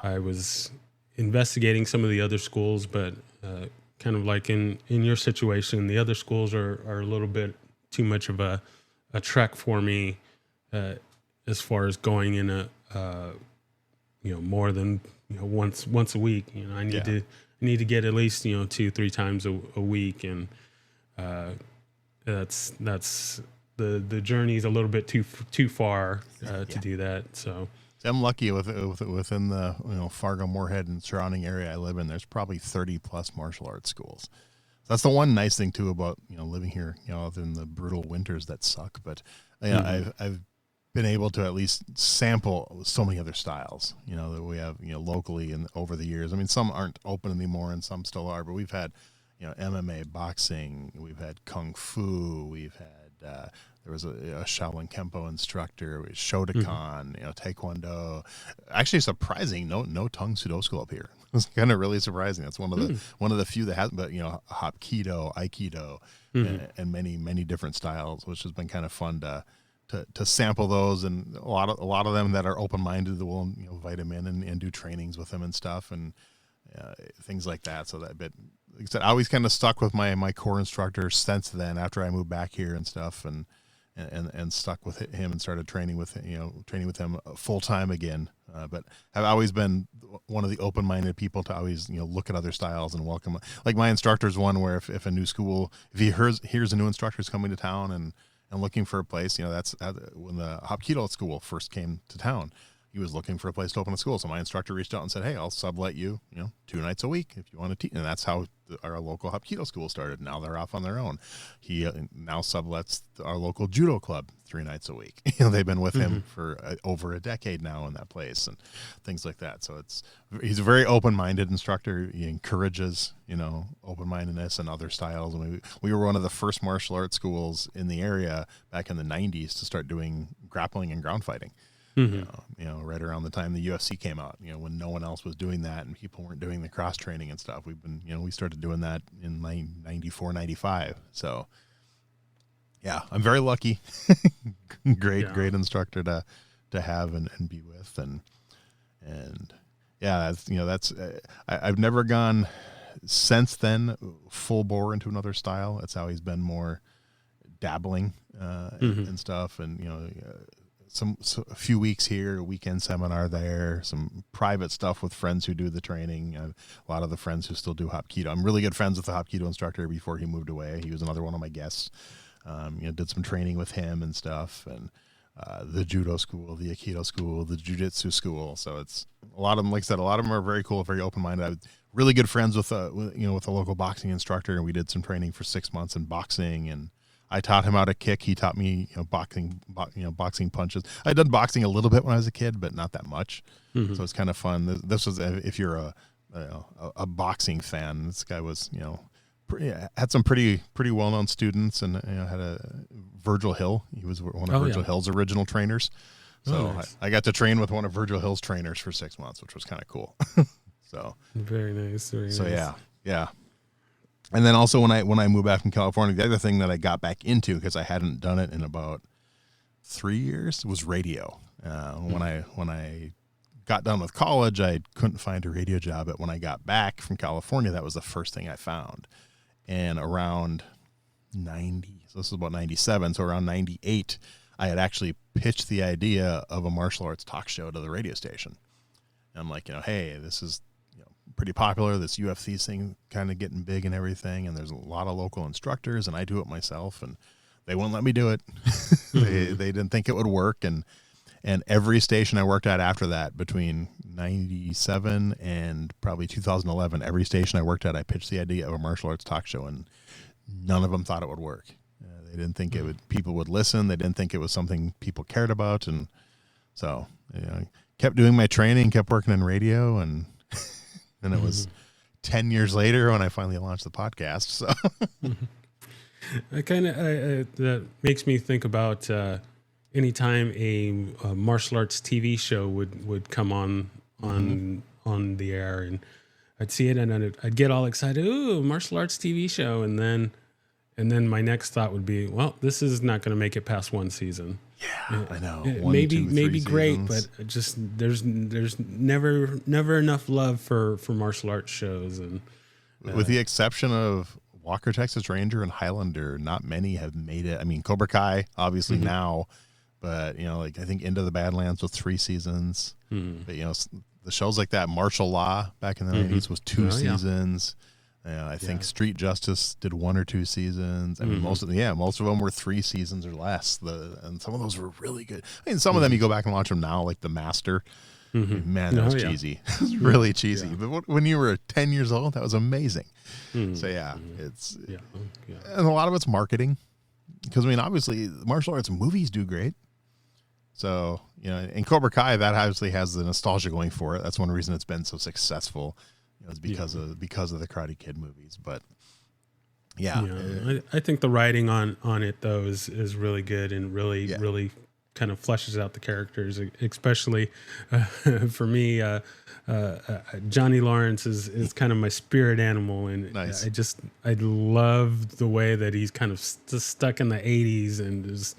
[SPEAKER 1] I was investigating some of the other schools, but kind of like in your situation, the other schools are a little bit too much of a trek for me, as far as going in a more than once a week. I need to get at least 2-3 times a week, and that's the journey is a little bit too far to do that. So
[SPEAKER 2] I'm lucky within the Fargo, Moorhead, and surrounding area I live in. There's probably 30 plus martial arts schools. So that's the one nice thing too about living here. Other than the brutal winters that suck, but I've been able to at least sample so many other styles. That we have locally and over the years. I mean, some aren't open anymore, and some still are. But we've had MMA, boxing. We've had kung fu. We've had there was a Shaolin Kempo instructor, Shotokan, Taekwondo. Actually, surprising, no tongue sudo school up here. It's kind of really surprising. That's one of the few that has, but Hapkido, Aikido, and many different styles, which has been kind of fun to sample those, and a lot of them that are open minded that will invite them in and do trainings with them and stuff and things like that. So that bit, like I said, I always kind of stuck with my core instructor since then. After I moved back here and stuff, and stuck with him and started training with him full time again. But I've always been one of the open minded people to always look at other styles and welcome. Like my instructor's one where if a new school, if he hears a new instructor's coming to town and looking for a place, that's when the Hapkido school first came to town. He was looking for a place to open a school. So my instructor reached out and said, hey, I'll sublet you, 2 nights a week if you want to teach. And that's how our local Hapkido school started. Now they're off on their own. He now sublets our local judo club 3 nights a week. They've been with him for over a decade now in that place and things like that. So he's a very open-minded instructor. He encourages, open-mindedness and other styles. And we were one of the first martial arts schools in the area back in the 90s to start doing grappling and ground fighting. Right around the time the UFC came out, when no one else was doing that and people weren't doing the cross training and stuff. We started doing that in 94, 95. So yeah, I'm very lucky. Great instructor to have and be with. And yeah, I've never gone since then full bore into another style. It's always been more dabbling, and stuff. And, a few weeks here, a weekend seminar there, some private stuff with friends who do the training. A lot of the friends who still do Hapkido. I'm really good friends with the Hapkido instructor before he moved away. He was another one of my guests. Did some training with him and stuff, and the judo school, the Aikido school, the jiu-jitsu school. So it's a lot of them, like I said, a lot of them are very cool, very open-minded. I was really good friends with a local boxing instructor, and we did some training for 6 months in boxing, and I taught him how to kick. He taught me, boxing punches. I'd done boxing a little bit when I was a kid, but not that much. So it's kind of fun. This was, if you're a boxing fan, this guy was, had some pretty well-known students, and had a Virgil Hill. He was one of Virgil Hill's original trainers. So nice. I got to train with one of Virgil Hill's trainers for 6 months, which was kind of cool. So
[SPEAKER 1] very nice.
[SPEAKER 2] So yeah. And then also when I moved back from California, the other thing that I got back into, because I hadn't done it in about 3 years, was radio. When I got done with college, I couldn't find a radio job. But when I got back from California, that was the first thing I found. And around 90, so this is about 97, so around 98, I had actually pitched the idea of a martial arts talk show to the radio station. And I'm like, hey, this is pretty popular, this UFC thing kind of getting big and everything, and there's a lot of local instructors, and I do it myself, and they won't let me do it. They didn't think it would work, and every station I worked at after that, between 97 and probably 2011, every station I worked at, I pitched the idea of a martial arts talk show, and none of them thought it would work. They didn't think people would listen. They didn't think it was something people cared about, and so kept doing my training, kept working in radio, and then it was 10 years later when I finally launched the podcast. So
[SPEAKER 1] that makes me think about anytime a martial arts TV show would come on the air, and I'd see it and I'd get all excited. Ooh, martial arts TV show. And then my next thought would be, well, this is not going to make it past one season.
[SPEAKER 2] Yeah, I know.
[SPEAKER 1] Maybe great, but just there's never enough love for martial arts shows, and
[SPEAKER 2] with the exception of Walker, Texas Ranger, and Highlander, not many have made it. I mean, Cobra Kai obviously now, but I think Into the Badlands with 3 seasons. But the shows like that, Martial Law back in the 90s was 2 seasons. I think Street Justice did 1 or 2 seasons. I mean, most of them were 3 seasons or less. And some of those were really good. I mean, some of them you go back and watch them now, like The Master. Man, that was cheesy. It was really cheesy. But when you were 10 years old, that was amazing. So it's and a lot of it's marketing, because I mean, obviously, martial arts movies do great. So in Cobra Kai, that obviously has the nostalgia going for it. That's one reason it's been so successful. It's because of the Karate Kid movies. But
[SPEAKER 1] I think the writing on it though is really good and really kind of fleshes out the characters, especially for me. Johnny Lawrence is kind of my spirit animal, and
[SPEAKER 2] nice.
[SPEAKER 1] I love the way that he's kind of stuck in the 80s and is.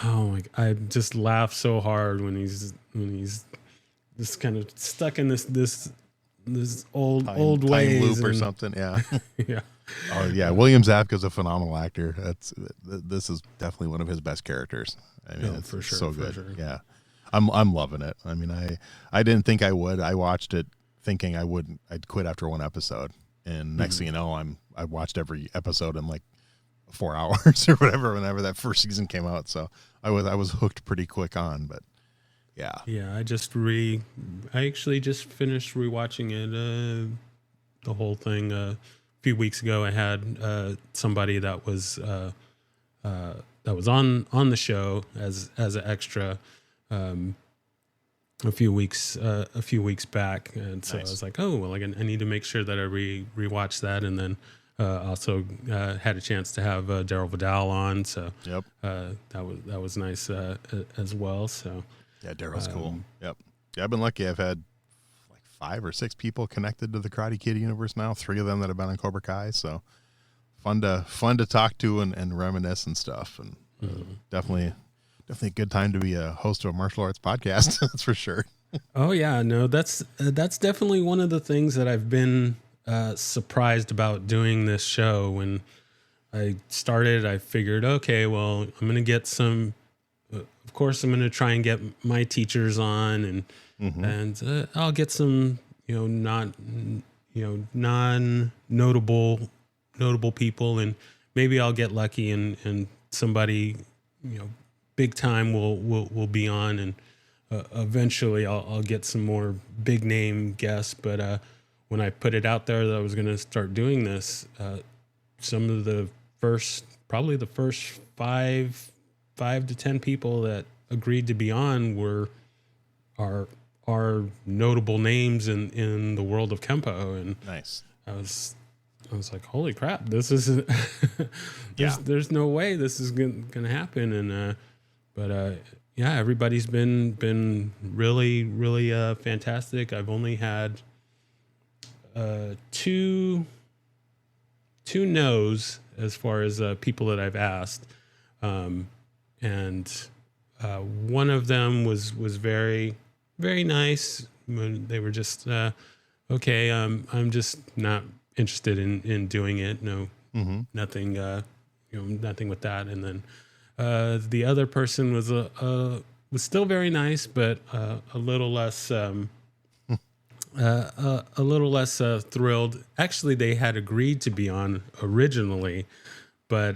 [SPEAKER 1] I just laugh so hard when he's just kind of stuck in this old ways
[SPEAKER 2] loop or something. Yeah.
[SPEAKER 1] Yeah.
[SPEAKER 2] Oh yeah, William Zabka's a phenomenal actor. This is definitely one of his best characters. I mean, it's for sure, so good. Sure. Yeah, I'm loving it. I mean, I didn't think I would. I watched it thinking I wouldn't. I'd quit after 1 episode, and next thing you know, I watched every episode in like 4 hours or whatever. Whenever that first season came out, so I was hooked pretty quick on. But yeah.
[SPEAKER 1] I actually just finished rewatching it. The whole thing. A few weeks ago, I had somebody that was on the show as an extra a few weeks back, and so nice. I was like, oh well, I need to make sure that I rewatch that, and then also had a chance to have Daryl Vidal on, so that was nice as well. So
[SPEAKER 2] yeah, Daryl's cool. Yep. Yeah, I've been lucky. I've had 5 or 6 people connected to the Karate Kid universe now. 3 of them that have been on Cobra Kai. So fun to talk to and reminisce and stuff. And definitely a good time to be a host of a martial arts podcast. That's for sure.
[SPEAKER 1] Oh yeah, no, that's definitely one of the things that I've been surprised about doing this show. When I started, I figured, okay, well, I'm going to get some. Of course, I'm going to try and get my teachers on and. And I'll get some, non-notable people, and maybe I'll get lucky and somebody, big time will be on, and eventually I'll get some more big name guests. But when I put it out there that I was going to start doing this, some of the first 5 to 10 people that agreed to be on are notable names in the world of Kempo, and
[SPEAKER 2] nice.
[SPEAKER 1] I was like, holy crap, this is there's no way this is gonna happen. And but everybody's been really fantastic. I've only had two no's as far as people that I've asked, and one of them was very nice. They were just okay. I'm just not interested in doing it. No, nothing. Nothing with that. And then the other person was still very nice, but a little less thrilled. Actually, they had agreed to be on originally, but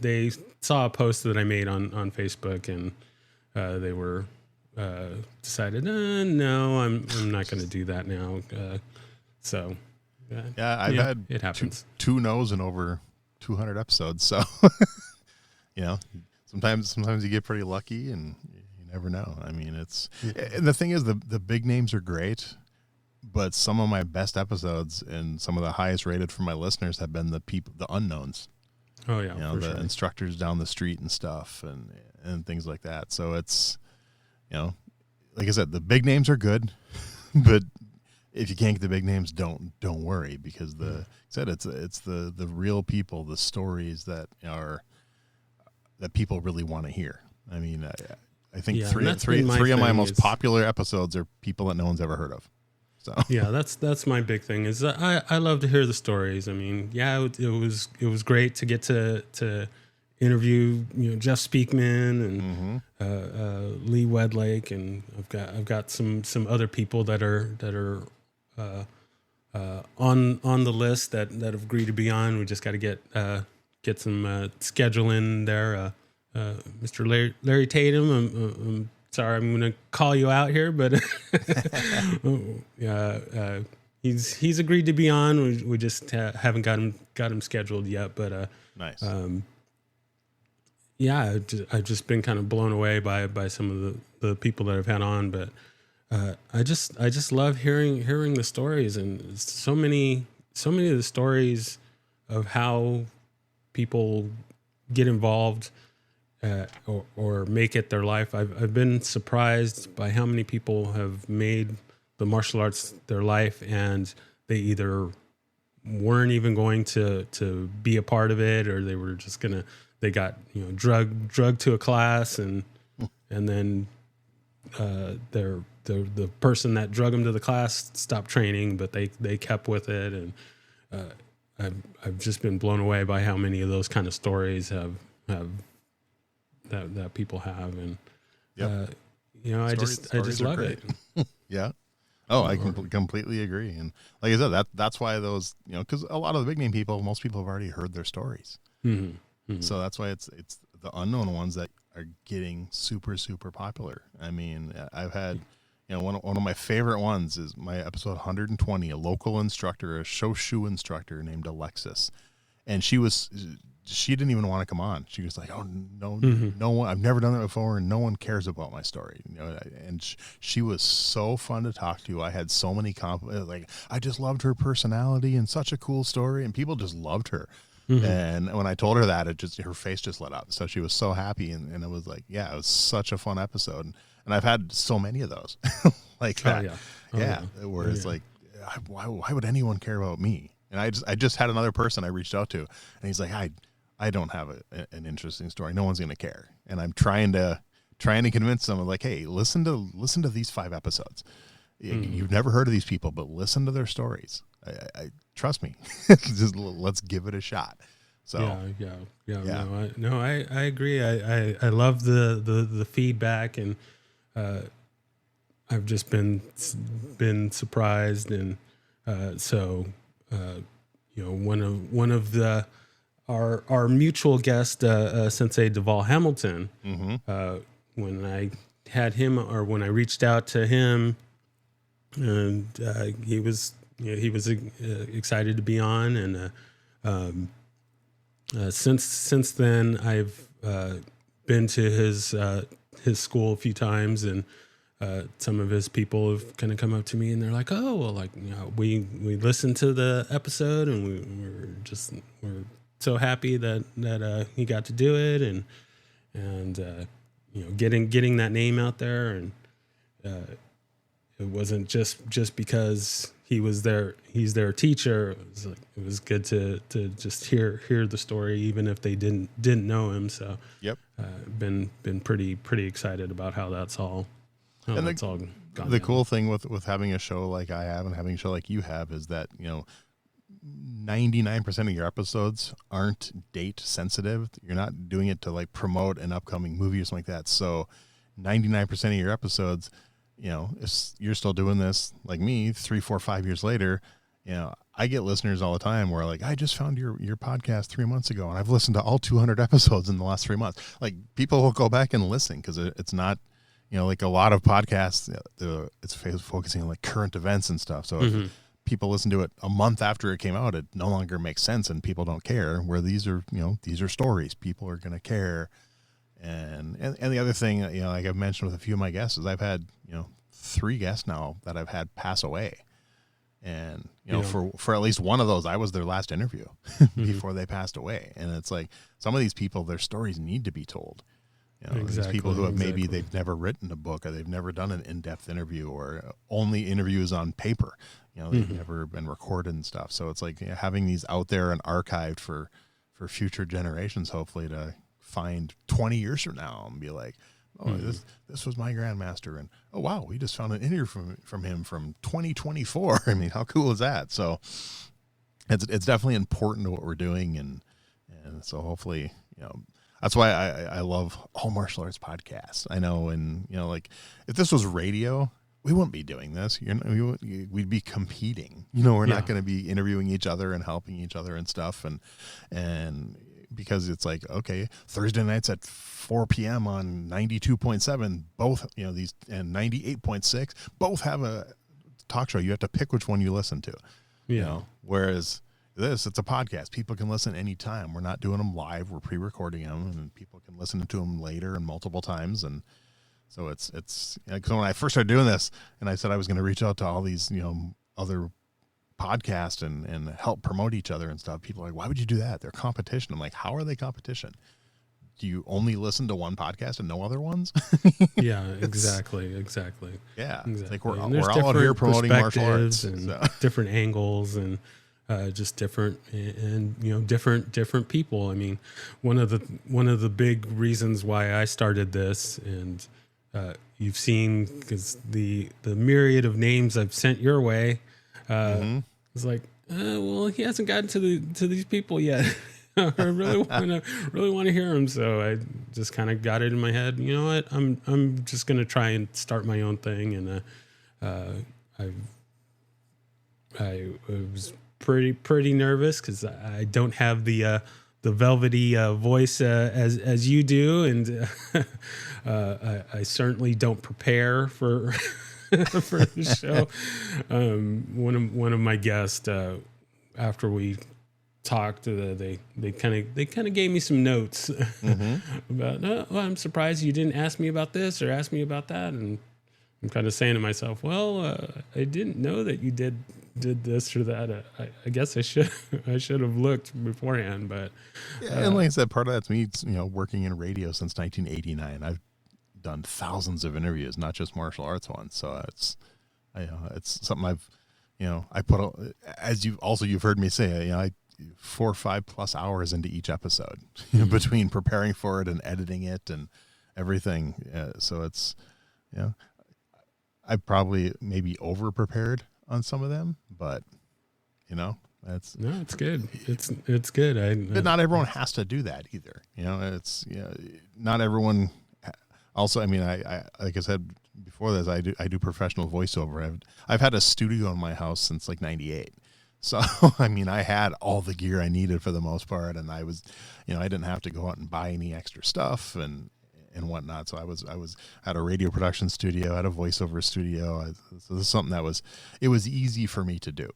[SPEAKER 1] they saw a post that I made on Facebook, and they were. Decided, no, I'm not going to do that now. So,
[SPEAKER 2] I've had
[SPEAKER 1] it happens.
[SPEAKER 2] Two no's in over 200 episodes. So, sometimes you get pretty lucky, and you never know. I mean, and the thing is, the big names are great, but some of my best episodes and some of the highest rated for my listeners have been the unknowns.
[SPEAKER 1] Oh yeah,
[SPEAKER 2] the sure. Instructors down the street and stuff, and things like that. So it's. Like I said, the big names are good, but if you can't get the big names, don't worry, because it's the real people, the stories that people really want to hear. I mean, I think three of my most popular episodes are people that no one's ever heard of. So
[SPEAKER 1] yeah, that's my big thing. Is I love to hear the stories. I mean, it was great to get to interview Jeff Speakman and Lee Wedlake, and I've got some other people that are on the list that have agreed to be on. We just got to get some schedule in there. Mr. Larry Tatum, I'm sorry, I'm going to call you out here, but he's agreed to be on. We just haven't got him scheduled yet. But
[SPEAKER 2] Nice.
[SPEAKER 1] Yeah, I've just been kind of blown away by some of the people that I've had on. But I just love hearing the stories, and so many of the stories of how people get involved or make it their life. I've been surprised by how many people have made the martial arts their life, and they either weren't even going to be a part of it, or they were just they got drugged to a class, and then the person that drug them to the class stopped training, but they kept with it. And I've just been blown away by how many of those kind of stories have that people have. And I just love it.
[SPEAKER 2] Yeah. Oh, I completely agree. And like I said, that's why those, because a lot of the big name people, most people have already heard their stories.
[SPEAKER 1] Mm-hmm. Mm-hmm.
[SPEAKER 2] So that's why it's the unknown ones that are getting super, super popular. I mean, I've had, one of my favorite ones is my episode 120, a local instructor, a Shoshu instructor named Alexis. And she didn't even want to come on. She was like, "Oh no, no one. I've never done that before, and no one cares about my story." And she was so fun to talk to. I had so many compliments. Like, I just loved her personality and such a cool story, and people just loved her. Mm-hmm. And when I told her that, her face just lit up. So she was so happy, and it was like, yeah, it was such a fun episode. And I've had so many of those, like that. Where it's like, why would anyone care about me? And I just had another person I reached out to, and he's like, I don't have an interesting story. No one's going to care. And I'm trying to convince them, like, hey, listen to these 5 episodes. You've never heard of these people, but listen to their stories. I trust me. Just let's give it a shot. So
[SPEAKER 1] yeah. No, I agree. I love the feedback, and I've just been surprised, and one of the our mutual guest, Sensei Deval Hamilton, when I had him, or when I reached out to him, and he was excited to be on, and since then I've been to his school a few times, and some of his people have kind of come up to me, and they're like, "Oh, well, like, we listened to the episode, and we're so happy that he got to do it, and getting that name out there, and it wasn't just because he's their teacher. It was good to just hear the story, even if they didn't know him. So
[SPEAKER 2] yep,
[SPEAKER 1] been pretty excited about how that's all.
[SPEAKER 2] And
[SPEAKER 1] that's all gone
[SPEAKER 2] the
[SPEAKER 1] down.
[SPEAKER 2] cool thing with having a show like I have and having a show like you have is that 99% of your episodes aren't date sensitive. You're not doing it to like promote an upcoming movie or something like that. So 99% of your episodes, if you're still doing this like me 3, 4, 5 years later, I get listeners all the time where like, I just found your podcast 3 months ago, and I've listened to all 200 episodes in the last 3 months. Like, people will go back and listen because it's not, like a lot of podcasts, it's focusing on like current events and stuff. So if people listen to it a month after it came out, it no longer makes sense, and people don't care. Where these are stories. People are going to care. And the other thing, like I've mentioned with a few of my guests, is I've had 3 guests now that I've had pass away, and for at least one of those, I was their last interview before they passed away. And it's like, some of these people, their stories need to be told. These people who have maybe they've never written a book, or they've never done an in-depth interview, or only interviews on paper. They've never been recorded and stuff. So it's like having these out there and archived for future generations, hopefully, to find 20 years from now and be like, oh, this was my grandmaster, and oh wow, we just found an interview from him from 2024. I mean, how cool is that? So it's definitely important to what we're doing, and so hopefully, that's why I love all martial arts podcasts. I know, and like, if this was radio, we wouldn't be doing this. We'd be competing. We're not going to be interviewing each other and helping each other and stuff. And because it's like, okay, Thursday nights at 4 p.m. on 92.7, both, these, and 98.6, both have a talk show. You have to pick which one you listen to. Whereas it's a podcast. People can listen anytime. We're not doing them live. We're pre-recording them, and people can listen to them later and multiple times. And so it's because when I first started doing this, and I said I was going to reach out to all these other podcasts and help promote each other and stuff, people are like, why would you do that? They're competition. I'm like, how are they competition? Do you only listen to one podcast and no other ones?
[SPEAKER 1] Yeah, exactly. Yeah,
[SPEAKER 2] exactly.
[SPEAKER 1] It's
[SPEAKER 2] like we're all out here promoting martial arts
[SPEAKER 1] and different angles and just different and different people. I mean, one of the big reasons why I started this, and you've seen, because the myriad of names I've sent your way, it's like, well, he hasn't gotten to these people yet. I really want to hear him. So I just kind of got it in my head. You know what? I'm just gonna try and start my own thing, and I was pretty nervous because I don't have the velvety voice as you do, and I certainly don't prepare for for the show. One of my guests, after we talked, they kind of gave me some notes about, well, I'm surprised you didn't ask me about this or ask me about that, and I'm kind of saying to myself, well, I didn't know that you did this or that. I guess I should have looked beforehand, but
[SPEAKER 2] and like I said, part of that's me, working in radio since 1989. I've done thousands of interviews, not just martial arts ones. So it's something I put, as you've heard me say, I 4 or 5 plus hours into each episode between preparing for it and editing it and everything. So it's, I probably maybe over prepared on some of them, but it's
[SPEAKER 1] good. It's good.
[SPEAKER 2] But not everyone has to do that either. Not everyone. Also, I mean, I like I said before this, I do professional voiceover. I've had a studio in my house since like had So, I mean, I had all the gear I needed for the most part, and I was, I didn't have to go out and buy any extra stuff and whatnot. So I was at a radio production studio, at a voiceover studio. So this is something it was easy for me to do.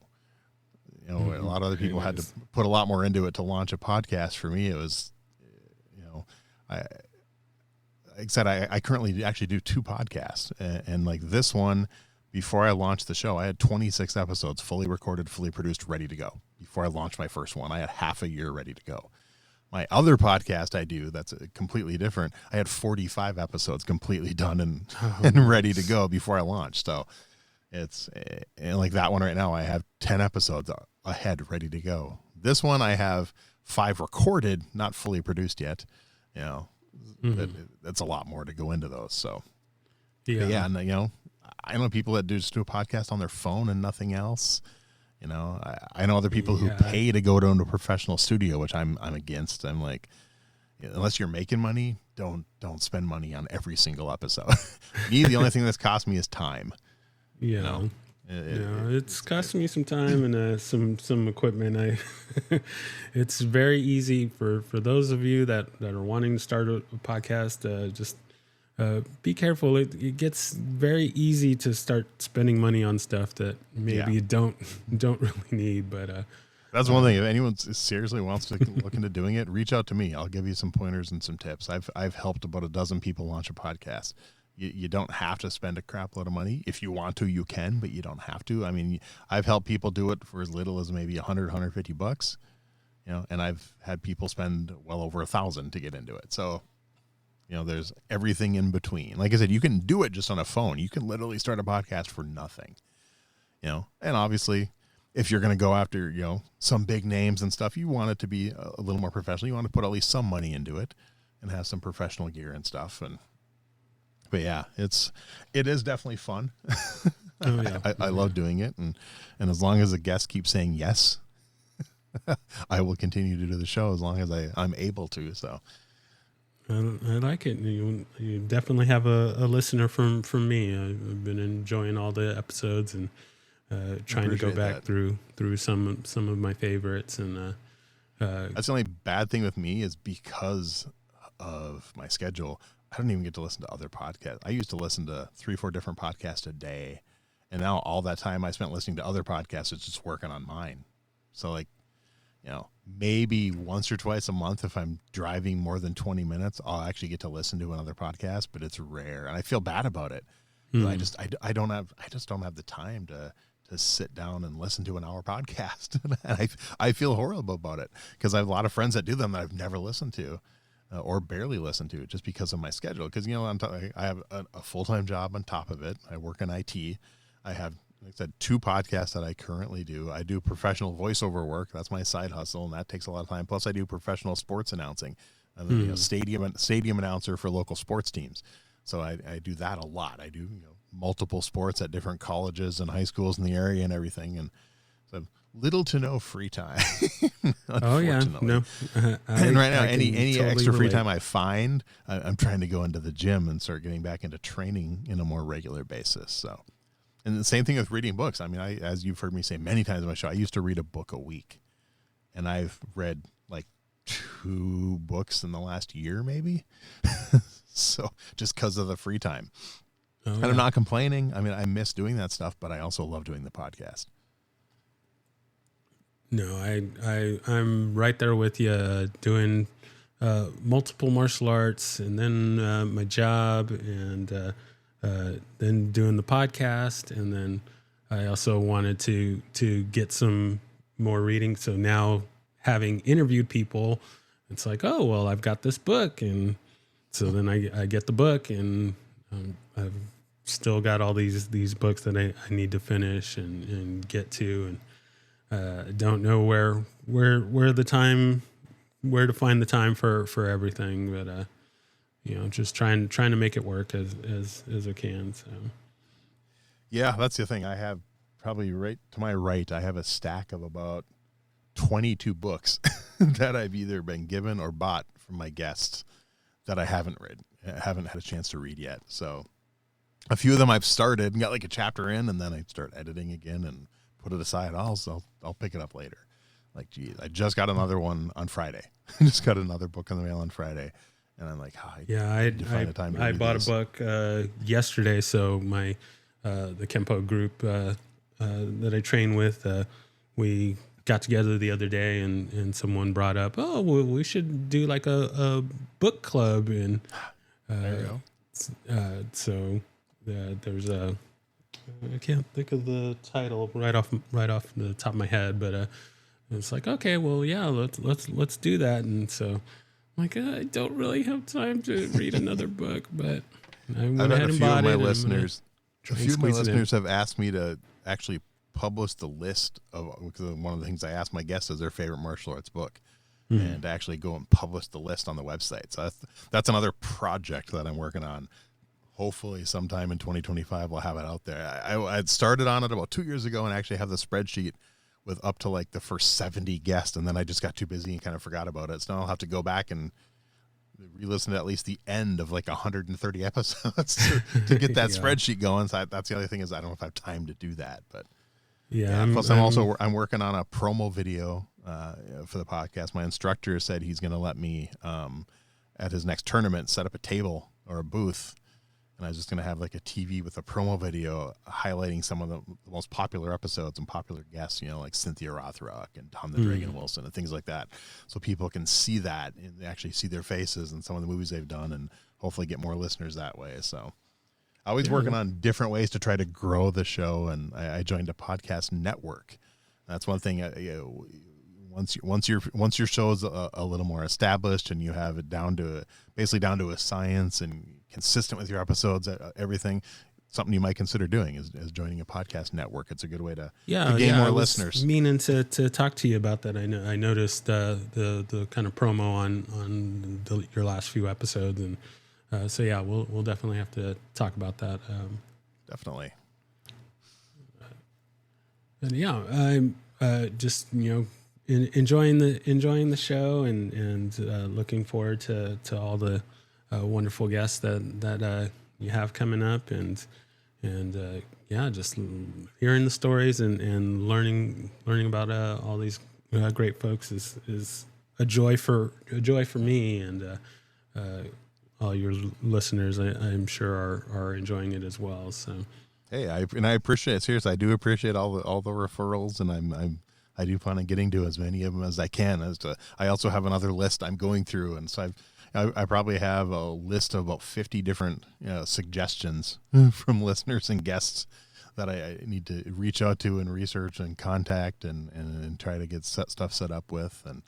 [SPEAKER 2] A lot of other people had to put a lot more into it to launch a podcast. For me, it was, like I said, I currently actually do 2 podcasts, and like this one, before I launched the show, I had 26 episodes fully recorded, fully produced, ready to go. Before I launched my first one, I had half a year ready to go. My other podcast I do, that's completely different, I had 45 episodes completely done and ready to go before I launched. So it's and like that one right now, I have 10 episodes ahead ready to go. This one I have 5 recorded, not fully produced yet. That's a lot more to go into those. So and I know people that just do a podcast on their phone and nothing else. I know other people who pay to go to a professional studio, which I'm against. I'm like, unless you're making money, don't spend money on every single episode. Me, the only thing that's cost me is time.
[SPEAKER 1] It's cost me some time and some equipment. It's very easy for those of you that are wanting to start a podcast. Just be careful. It gets very easy to start spending money on stuff that maybe you don't really need. But
[SPEAKER 2] that's one thing. If anyone seriously wants to look into doing it, reach out to me. I'll give you some pointers and some tips. I've helped about a dozen people launch a podcast. You don't have to spend a crap load of money. If you want to, you can, but you don't have to. I mean, I've helped people do it for as little as maybe $150, and I've had people spend well over $1,000 to get into it. So, there's everything in between. Like I said, you can do it just on a phone. You can literally start a podcast for nothing, and obviously if you're going to go after, some big names and stuff, you want it to be a little more professional. You want to put at least some money into it and have some professional gear and stuff. But yeah, it is definitely fun. I love doing it. And as long as the guests keep saying yes, I will continue to do the show as long as I'm able to. So
[SPEAKER 1] I like it. You definitely have a listener from me. I've been enjoying all the episodes and trying to go back through some of my favorites. And
[SPEAKER 2] that's the only bad thing with me is because of my schedule. I don't even get to listen to other podcasts. I used to listen to 3-4 different podcasts a day, and now all that time I spent listening to other podcasts is just working on mine. So like, maybe once or twice a month, if I'm driving more than 20 minutes, I'll actually get to listen to another podcast, but it's rare. And I feel bad about it. I just don't have the time to sit down and listen to an hour podcast. And I feel horrible about it because I have a lot of friends that do them that I've never listened to or barely listened to just because of my schedule. Because, I have a full-time job on top of it. I work in IT. I have, like I said, 2 podcasts that I currently do. I do professional voiceover work. That's my side hustle, and that takes a lot of time. Plus, I do professional sports announcing. I'm a stadium announcer for local sports teams. So I do that a lot. I do multiple sports at different colleges and high schools in the area and everything. And so little to no free time.
[SPEAKER 1] Oh yeah, no.
[SPEAKER 2] And right now, any totally extra free time I find, I'm trying to go into the gym and start getting back into training in a more regular basis. So. And the same thing with reading books. I mean, as you've heard me say many times on my show, I used to read a book a week. And I've read like 2 books in the last year, maybe. So just because of the free time. Oh, and I'm not complaining. I mean, I miss doing that stuff, but I also love doing the podcast.
[SPEAKER 1] No, I'm right there with you, doing multiple martial arts and then my job and then doing the podcast, and then I also wanted to get some more reading. So now, having interviewed people, it's like, oh well, I've got this book, and so then I get the book, and I've still got all these books that I need to finish and get to, and don't know where to find the time for everything, but just trying to make it work as I can. So,
[SPEAKER 2] yeah, that's the thing. I have probably right to my right, I have a stack of about 22 books that I've either been given or bought from my guests that I haven't had a chance to read yet. So, a few of them I've started and got like a chapter in, and then I start editing again and put it aside. I'll pick it up later. Like, geez, I just got another one on Friday. I just got another book in the mail on Friday. And I'm like,
[SPEAKER 1] I bought a book yesterday. So my the Kempo group that I train with, we got together the other day, and someone brought up, oh, well, we should do like a book club, and
[SPEAKER 2] there you
[SPEAKER 1] go. So there's I can't think of the title right off the top of my head, but it's like, okay, well, yeah, let's do that, and so. Like, I don't really have time to read another book, but I went ahead and bought it.
[SPEAKER 2] A few of my listeners have asked me to actually publish the list of, because one of the things I ask my guests is their favorite martial arts book, and actually go and publish the list on the website. So that's another project that I'm working on. Hopefully sometime in 2025 we'll have it out there. I had started on it about 2 years ago and actually have the spreadsheet with up to like the first 70 guests, and then I just got too busy and kind of forgot about it. So now I'll have to go back and re-listen to at least the end of like 130 episodes to get that spreadsheet going. So that's the other thing, is I don't know if I have time to do that, but plus I'm working on a promo video for the podcast. My instructor said he's going to let me at his next tournament set up a table or a booth, and I was just going to have like a TV with a promo video highlighting some of the most popular episodes and popular guests, like Cynthia Rothrock and Tom the Dragon Wilson and things like that. So people can see that and they actually see their faces and some of the movies they've done, and hopefully get more listeners that way. So always working on different ways to try to grow the show. And I joined a podcast network. That's one thing. Once your show is a little more established and you have it down to a science and consistent with your episodes, everything, something you might consider doing is joining a podcast network. It's a good way to gain more listeners.
[SPEAKER 1] Meaning to talk to you about that. I noticed the kind of promo on your last few episodes, and so yeah, we'll definitely have to talk about that.
[SPEAKER 2] Definitely.
[SPEAKER 1] And yeah, I'm just enjoying the show and looking forward to all the wonderful guests that you have coming up, and just hearing the stories and learning about all these great folks is a joy for me, and all your listeners, I'm sure are enjoying it as well. So,
[SPEAKER 2] hey, I appreciate it. Seriously, I do appreciate all the referrals, and I do plan on getting to as many of them as I can. I also have another list I'm going through, and so I probably have a list of about 50 different suggestions from listeners and guests that I need to reach out to and research and contact and try to get stuff set up with. And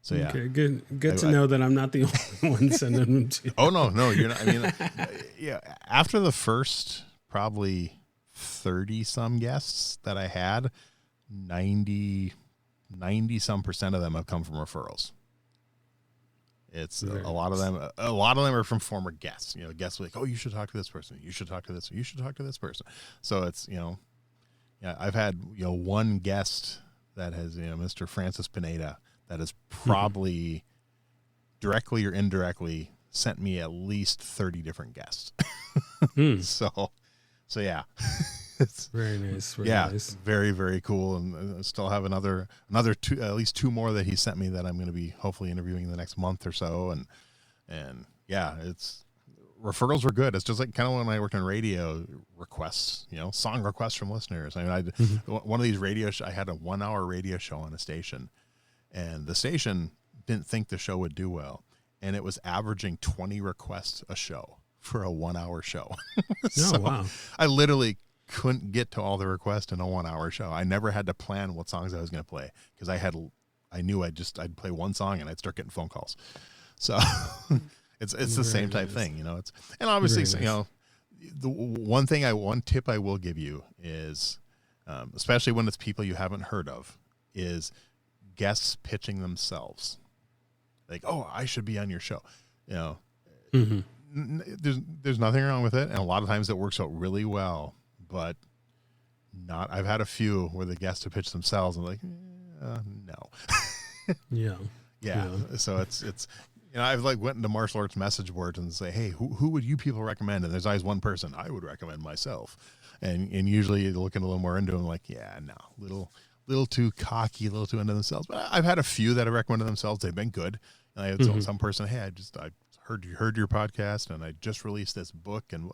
[SPEAKER 2] so, yeah.
[SPEAKER 1] Okay, good to know that I'm not the only one sending them to you.
[SPEAKER 2] Oh, no, you're not. I mean, yeah, after the first probably 30 some guests that I had, 90 some % of them have come from referrals. It's a lot of them are from former guests. Guests like, oh, you should talk to this person. You should talk to this. You should talk to this person. So it's, I've had, one guest that has, Mr. Francis Pineda, that has probably directly or indirectly sent me at least 30 different guests. So yeah. It's
[SPEAKER 1] very nice. Nice.
[SPEAKER 2] Very, very cool. And I still have another two, at least two more that he sent me that I'm going to be hopefully interviewing in the next month or so. And yeah, referrals were good. It's just like kind of when I worked on radio requests, song requests from listeners. I mean, one of these I had a 1 hour radio show on a station, and the station didn't think the show would do well. And it was averaging 20 requests a show for a 1 hour show. So
[SPEAKER 1] wow.
[SPEAKER 2] I literally couldn't get to all the requests in a 1 hour show. I never had to plan what songs I was going to play because I knew I'd play one song and I'd start getting phone calls. So it's the same type thing, it's, and obviously, the one tip I will give you is, especially when it's people you haven't heard of, is guests pitching themselves. Like, oh, I should be on your show. There's nothing wrong with it. And a lot of times it works out really well. But I've had a few where the guests have pitched themselves and like, no. Yeah. So it's I've went into martial arts message boards and say, hey, who would you people recommend? And there's always one person I would recommend myself. And usually you're looking a little more into them, like, yeah, no, little too cocky, a little too into themselves. But I've had a few that have recommended themselves. They've been good. And I had some person, hey, I heard your podcast and I just released this book, and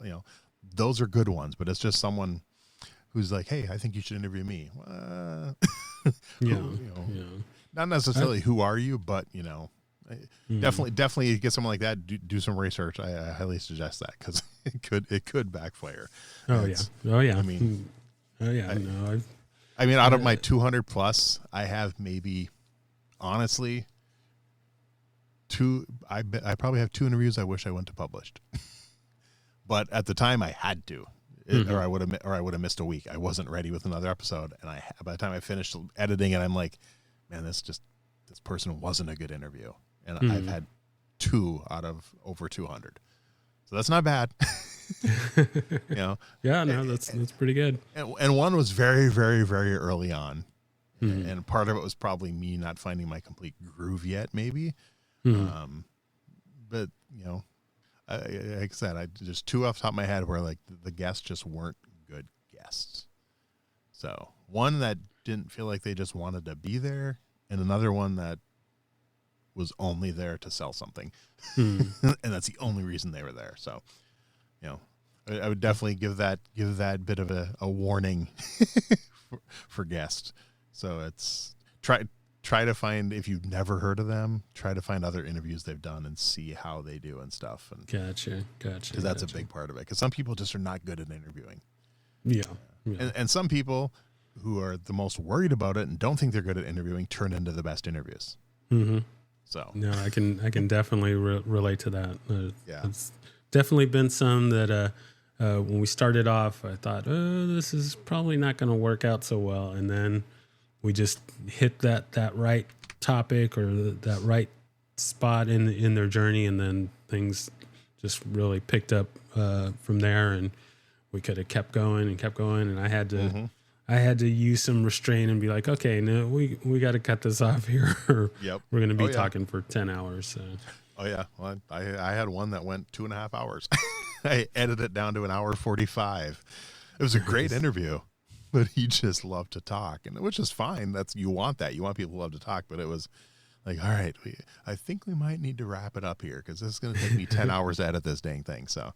[SPEAKER 2] those are good ones, but it's just someone who's like, hey, I think you should interview me. Not necessarily who are you, but definitely get someone like that, do some research. I highly suggest that, because it could backfire. I mean, out of my 200 plus, I have maybe, honestly, I probably have 2 interviews I wish I went to published. But at the time I had to, or I would have missed a week. I wasn't ready with another episode, and by the time I finished editing it, I'm like, man, this person wasn't a good interview. And I've had 2 out of over 200, so that's not bad.
[SPEAKER 1] Yeah, no, that's pretty good.
[SPEAKER 2] And one was very, very, very early on, and part of it was probably me not finding my complete groove yet, maybe. But like I said, just 2 off the top of my head where the guests just weren't good guests. So one that didn't feel like they just wanted to be there, and another one that was only there to sell something. And that's the only reason they were there. So, I would definitely give that bit of a warning for guests. So it's try to find, if you've never heard of them, try to find other interviews they've done and see how they do and stuff. And
[SPEAKER 1] Gotcha.
[SPEAKER 2] Because that's a big part of it. Because some people just are not good at interviewing.
[SPEAKER 1] Yeah.
[SPEAKER 2] And some people who are the most worried about it and don't think they're good at interviewing turn into the best interviews. So
[SPEAKER 1] no, I can definitely relate to that.
[SPEAKER 2] Yeah,
[SPEAKER 1] it's definitely been some that when we started off, I thought, oh, this is probably not going to work out so well, and then we just hit that right topic or that right spot in their journey, and then things just really picked up from there, and we could have kept going, and I had to use some restraint and be like, okay, no, we got to cut this off here. Or
[SPEAKER 2] Yep.
[SPEAKER 1] We're going to be talking for 10 hours. So.
[SPEAKER 2] Oh yeah, well, I had one that went 2.5 hours. I edited it down to an hour 45. It was a great
[SPEAKER 1] Nice.
[SPEAKER 2] interview, but he just loved to talk, and which is fine. That's you want that. You want people who love to talk, but it was like, all right, I think we might need to wrap it up here because this is going to take me 10 hours to edit this dang thing. So,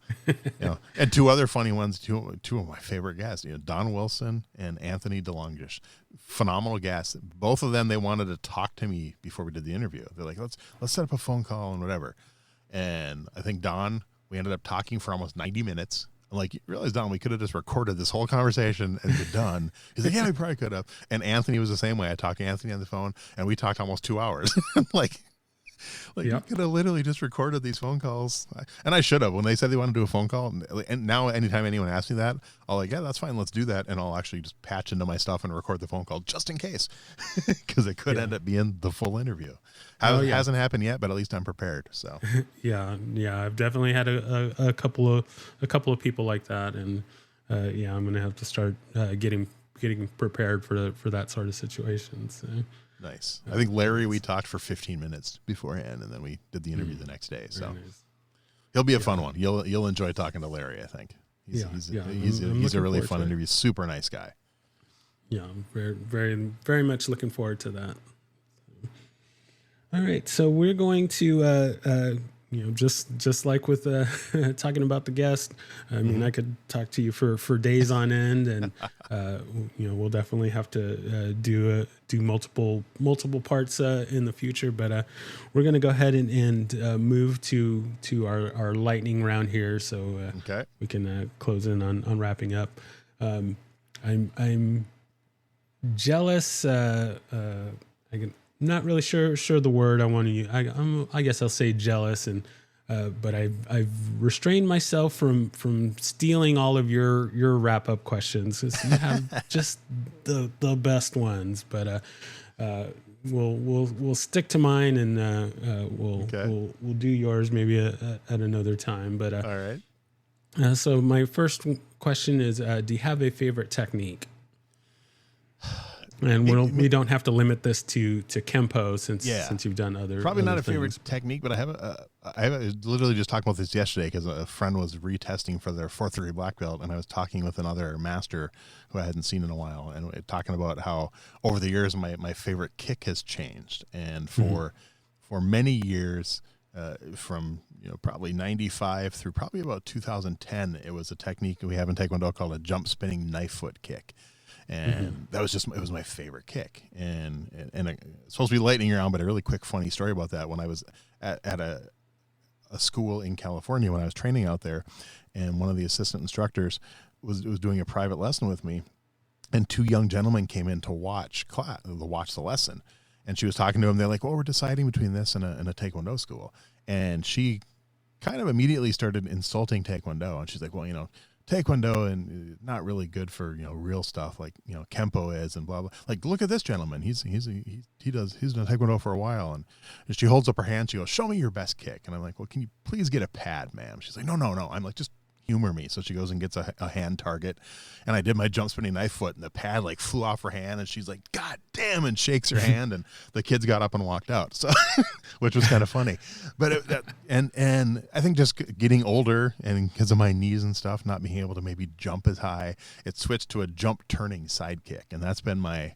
[SPEAKER 2] and two other funny ones, two of my favorite guests, Don Wilson and Anthony DeLongish, phenomenal guests. Both of them, they wanted to talk to me before we did the interview. They're like, let's set up a phone call and whatever. And I think Don, we ended up talking for almost 90 minutes. I'm like, you realize, Don, we could have just recorded this whole conversation and been done. He's like, yeah, we probably could have. And Anthony was the same way. I talked to Anthony on the phone, and we talked almost 2 hours. I'm like
[SPEAKER 1] Yep.
[SPEAKER 2] you could have literally just recorded these phone calls. And I should have. When they said they wanted to do a phone call, and now anytime anyone asks me that, I'll like, yeah, that's fine, let's do that. And I'll actually just patch into my stuff and record the phone call just in case, because it could end up being the full interview. Hasn't happened yet, but at least I'm prepared. So
[SPEAKER 1] Yeah, I've definitely had a couple of people like that, and I'm gonna have to start getting prepared for that sort of situation. So
[SPEAKER 2] nice. I think Larry, we talked for 15 minutes beforehand, and then we did the interview the next day. So
[SPEAKER 1] nice.
[SPEAKER 2] he'll be a fun one. You'll enjoy talking to Larry, I think. He's a really fun interview. Super nice guy.
[SPEAKER 1] Yeah, I'm very, very, very much looking forward to that. All right, so we're going to, just like with talking about the guest. I mean, I could talk to you for days on end, and we'll definitely have to do multiple parts in the future. But we're going to go ahead and move to our lightning round here, so we can close in on wrapping up. I'm jealous. Not really sure the word I want to use. I guess I'll say jealous, and but I've restrained myself from stealing all of your wrap up questions, because you have just the best ones. But we'll stick to mine, and we'll do yours maybe at another time. But
[SPEAKER 2] all right.
[SPEAKER 1] So my first question is, do you have a favorite technique? And we don't have to limit this to Kempo since you've done other.
[SPEAKER 2] Probably not a
[SPEAKER 1] things.
[SPEAKER 2] favorite technique, but I have literally just talked about this yesterday because a friend was retesting for their 4th degree black belt, and I was talking with another master who I hadn't seen in a while, and talking about how over the years my favorite kick has changed, and for many years, from probably 95 through probably about 2010, it was a technique we have in Taekwondo called a jump spinning knife foot kick. And that was it was my favorite kick, and it's supposed to be lightning round, but a really quick funny story about that. When I was at a school in California, when I was training out there, and one of the assistant instructors was doing a private lesson with me, and 2 young gentlemen came in to watch the lesson, and she was talking to them. They're like, well, we're deciding between this and a Taekwondo school, and she kind of immediately started insulting Taekwondo, and she's like, well, Taekwondo and not really good for real stuff like Kempo is, and blah blah. Like, look at this gentleman. He's done Taekwondo for a while, and she holds up her hand. She goes, "Show me your best kick." And I'm like, "Well, can you please get a pad, ma'am?" She's like, "No." I'm like, "Just humor me." So she goes and gets a hand target, and I did my jump spinning knife foot, and the pad like flew off her hand, and she's like, "God damn!" and shakes her hand, and the kids got up and walked out. So, which was kind of funny, but and I think just getting older, and because of my knees and stuff, not being able to maybe jump as high, it switched to a jump turning side kick, and that's been my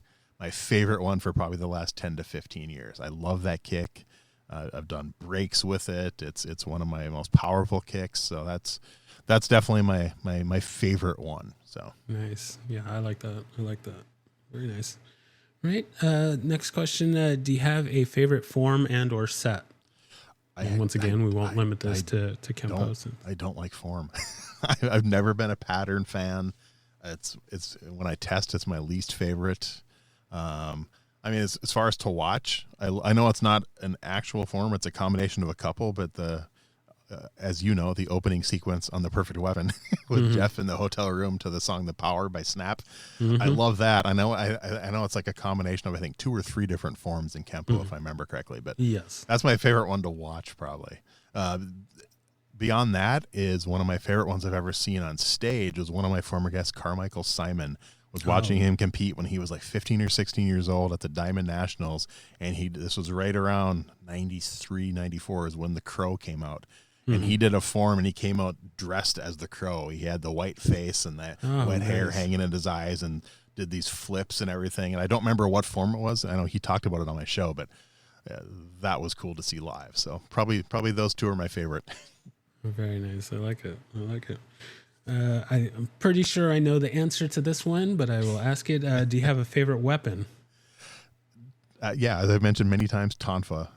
[SPEAKER 2] favorite one for probably the last 10 to 15 years. I love that kick. I've done breaks with it. It's one of my most powerful kicks. So that's definitely my favorite one. So
[SPEAKER 1] nice. Yeah, I like that. Very nice. Right. Next question. Do you have a favorite form and or set? Once again, we won't limit this to Kempo.
[SPEAKER 2] I don't like form. I've never been a pattern fan. It's when I test, it's my least favorite. I mean, as far as to watch, I know it's not an actual form. It's a combination of a couple, but as you know, the opening sequence on The Perfect Weapon with Jeff in the hotel room to the song "The Power" by Snap. I love that. I know it's like a combination of, I think, 2 or 3 different forms in Kempo, if I remember correctly. But
[SPEAKER 1] yes,
[SPEAKER 2] that's my favorite one to watch, probably. Beyond that is one of my favorite ones I've ever seen on stage was one of my former guests, Carmichael Simon, was watching him compete when he was like 15 or 16 years old at the Diamond Nationals. And this was right around 93, 94 is when The Crow came out. And he did a form and he came out dressed as the Crow. He had the white face and that wet hair hanging in his eyes and did these flips and everything. And I don't remember what form it was. I know he talked about it on my show, but that was cool to see live. So probably those two are my favorite.
[SPEAKER 1] Very nice. I like it. I'm pretty sure I know the answer to this one, but I will ask it. Do you have a favorite weapon?
[SPEAKER 2] Yeah, as I've mentioned many times, Tonfa.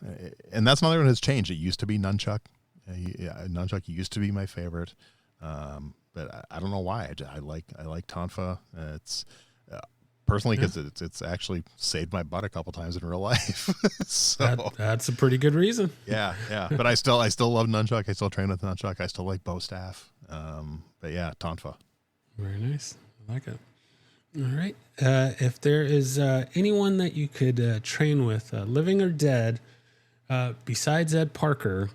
[SPEAKER 2] And that's another one that's changed. It used to be Nunchuck. Nunchuck used to be my favorite, but I don't know why. I like Tonfa. It's personally because it's actually saved my butt a couple times in real life. So
[SPEAKER 1] that's a pretty good reason.
[SPEAKER 2] Yeah. But I still love Nunchuck. I still train with Nunchuck. I still like bow staff. But yeah, Tonfa.
[SPEAKER 1] Very nice. I like it. All right. If there is anyone that you could train with, living or dead, besides Ed Parker.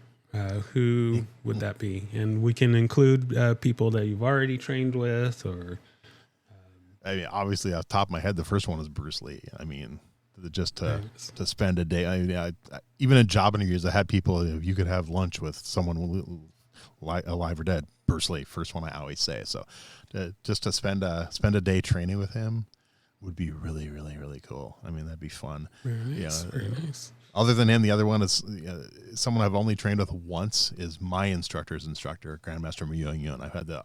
[SPEAKER 1] Who would that be? And we can include people that you've already trained with, or.
[SPEAKER 2] I mean, obviously, off the top of my head, the first one is Bruce Lee. I mean, just to spend a day. I mean, even in job interviews, I had people. If you could have lunch with someone alive or dead, Bruce Lee, first one I always say. So, just to spend a day training with him would be really, really, really cool. I mean, that'd be fun.
[SPEAKER 1] Very nice. Very nice.
[SPEAKER 2] Other than him, the other one is someone I've only trained with once is my instructor's instructor, Grandmaster Muyong Yun. I've had the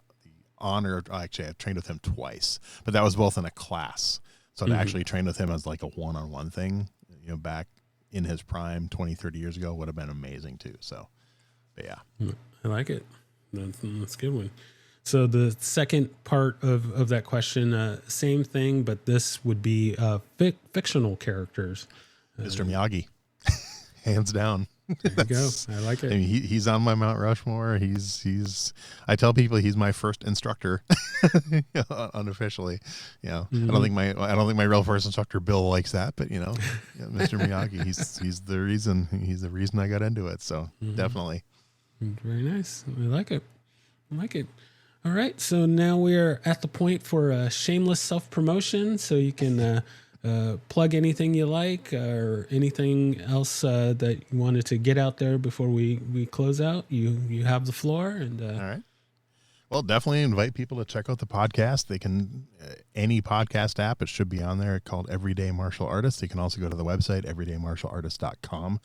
[SPEAKER 2] honor, actually I've trained with him twice, but that was both in a class. So to actually train with him as like a one-on-one thing, back in his prime 20, 30 years ago would have been amazing too. So, but yeah.
[SPEAKER 1] I like it. That's a good one. So the second part of that question, same thing, but this would be fictional characters.
[SPEAKER 2] Mr. Miyagi. Hands down.
[SPEAKER 1] There you go. I like it.
[SPEAKER 2] I mean, he's on my Mount Rushmore. I tell people he's my first instructor, unofficially. I don't think my real first instructor Bill likes that, but Mr. Miyagi, he's the reason I got into it. So definitely.
[SPEAKER 1] Very nice. I like it. All right. So now we're at the point for shameless self-promotion. So you can plug anything you like or anything else that you wanted to get out there before we close out. You have the floor. And
[SPEAKER 2] all right. Well, definitely invite people to check out the podcast. They can, any podcast app, it should be on there, called Everyday Martial Artist. You can also go to the website, everydaymartialartist.com.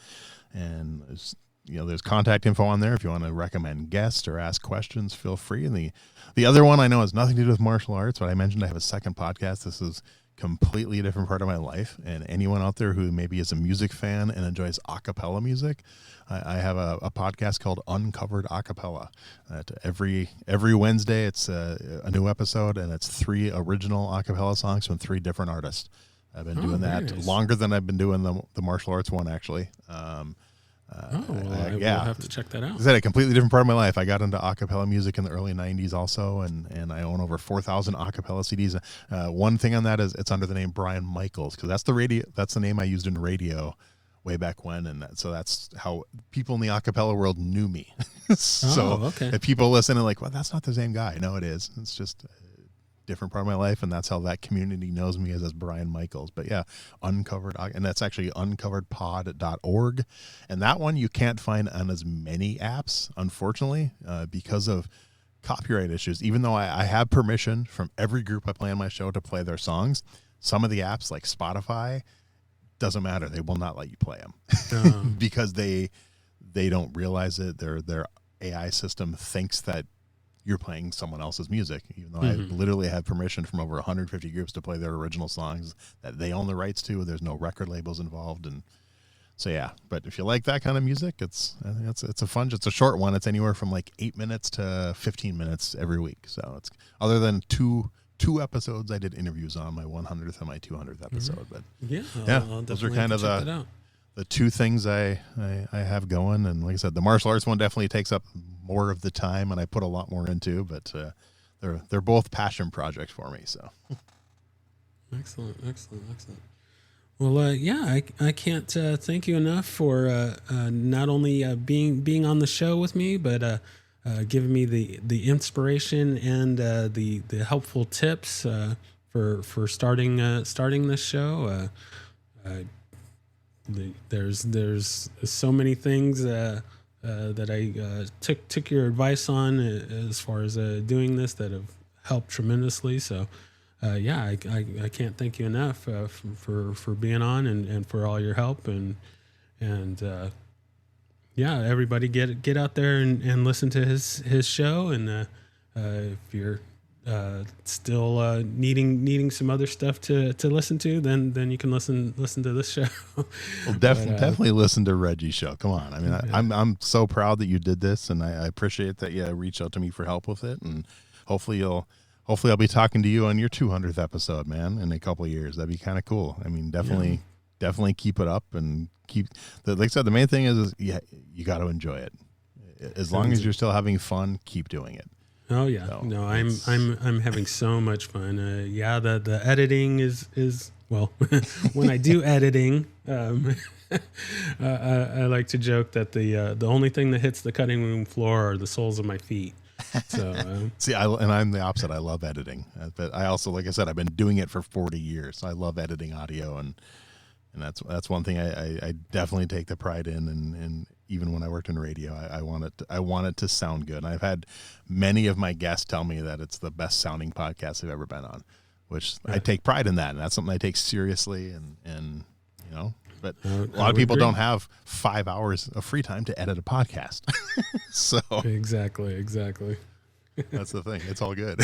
[SPEAKER 2] And there's contact info on there. If you want to recommend guests or ask questions, feel free. And the other one I know has nothing to do with martial arts, but I mentioned I have a second podcast. This is completely different part of my life, and anyone out there who maybe is a music fan and enjoys a cappella music, I have a podcast called Uncovered Acapella. Every Wednesday it's a new episode, and it's 3 original a cappella songs from 3 different artists. I've been doing that longer than I've been doing the martial arts one, actually.
[SPEAKER 1] I will have to check that out.
[SPEAKER 2] Is that a completely different part of my life? I got into a cappella music in the early 90s also, and I own over 4,000 a cappella CDs. One thing on that is it's under the name Brian Michaels, because that's the name I used in radio way back when, and so that's how people in the a cappella world knew me. So if people listen and like, well, that's not the same guy. No, it is. It's just different part of my life, and that's how that community knows me as Brian Michaels. But yeah, Uncovered, and that's actually uncoveredpod.org, and that one you can't find on as many apps, unfortunately, because of copyright issues. Even though I have permission from every group I play on my show to play their songs, some of the apps like Spotify, doesn't matter, they will not let you play them because they don't realize it. Their AI system thinks that you're playing someone else's music, even though I literally have permission from over 150 groups to play their original songs that they own the rights to. There's no record labels involved. And so, yeah, but if you like that kind of music, it's a short one. It's anywhere from like 8 minutes to 15 minutes every week. So it's other than two episodes I did interviews on, my 100th and my 200th episode. But
[SPEAKER 1] I'll
[SPEAKER 2] those are kind of the two things I have going. And like I said, the martial arts one definitely takes up more of the time, and I put a lot more into, but they're both passion projects for me. So
[SPEAKER 1] excellent. Well, I can't thank you enough for not only being on the show with me, but giving me the inspiration and the helpful tips for starting this show. There's so many things that I took your advice on as far as doing this that have helped tremendously. So I can't thank you enough for being on and for all your help and everybody get out there and listen to his show, and if you're still needing some other stuff to listen to, then you can listen to this show.
[SPEAKER 2] Well, definitely listen to Reggie's show. Come on. I mean, I'm so proud that you did this, and I appreciate that you reached out to me for help with it, and hopefully I'll be talking to you on your 200th episode, man, in a couple of years. That'd be kind of cool. I mean, definitely keep it up and like I said, the main thing is you got to enjoy it. As long as you're still having fun, keep doing it.
[SPEAKER 1] Oh yeah, so, no, I'm having so much fun. The editing is well, when I do editing, I like to joke that the only thing that hits the cutting room floor are the soles of my feet. So
[SPEAKER 2] see, I'm the opposite. I love editing, but I also, like I said, I've been doing it for 40 years. I love editing audio, and that's one thing I definitely take the pride in, and even when I worked in radio, I want it to sound good. And I've had many of my guests tell me that it's the best sounding podcast they've ever been on, which I take pride in that, and that's something I take seriously. And but a lot of people don't have 5 hours of free time to edit a podcast. So
[SPEAKER 1] exactly.
[SPEAKER 2] That's the thing. It's all good.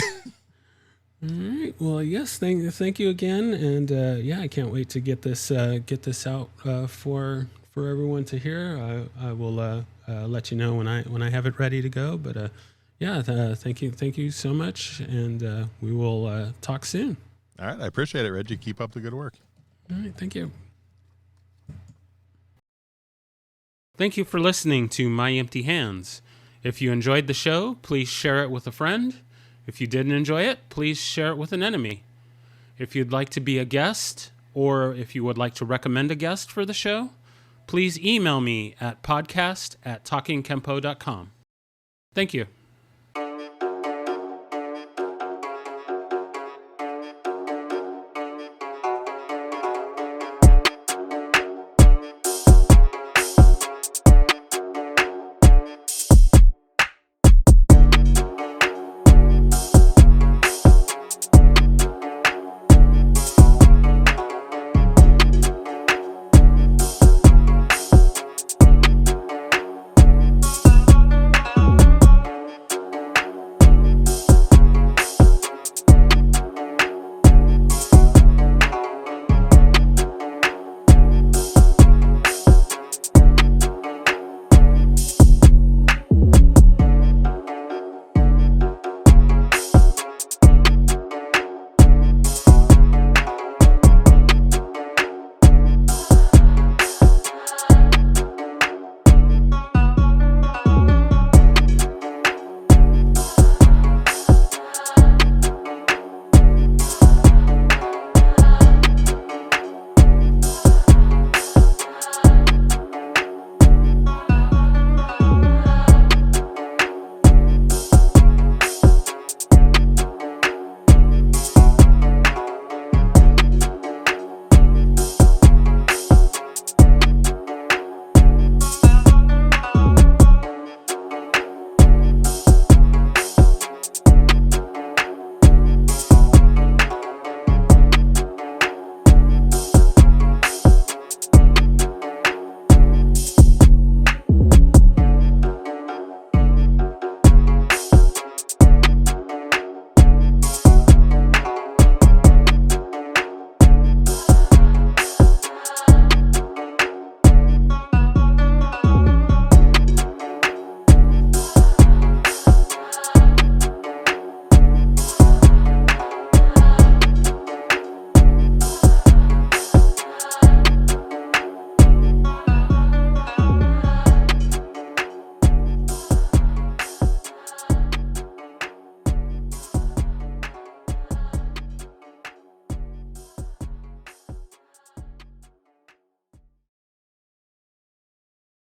[SPEAKER 1] All right. Well, yes. Thank you again, and I can't wait to get this out for everyone to hear. I will let you know when I have it ready to go. But thank you so much, and we will talk soon.
[SPEAKER 2] All right. I appreciate it, Reggie. Keep up the good work.
[SPEAKER 1] All right. Thank you. Thank you for listening to My Empty Hands. If you enjoyed the show, please share it with a friend. If you didn't enjoy it, please share it with an enemy. If you'd like to be a guest, or if you would like to recommend a guest for the show, please email me at podcast@talkingkempo.com. Thank you.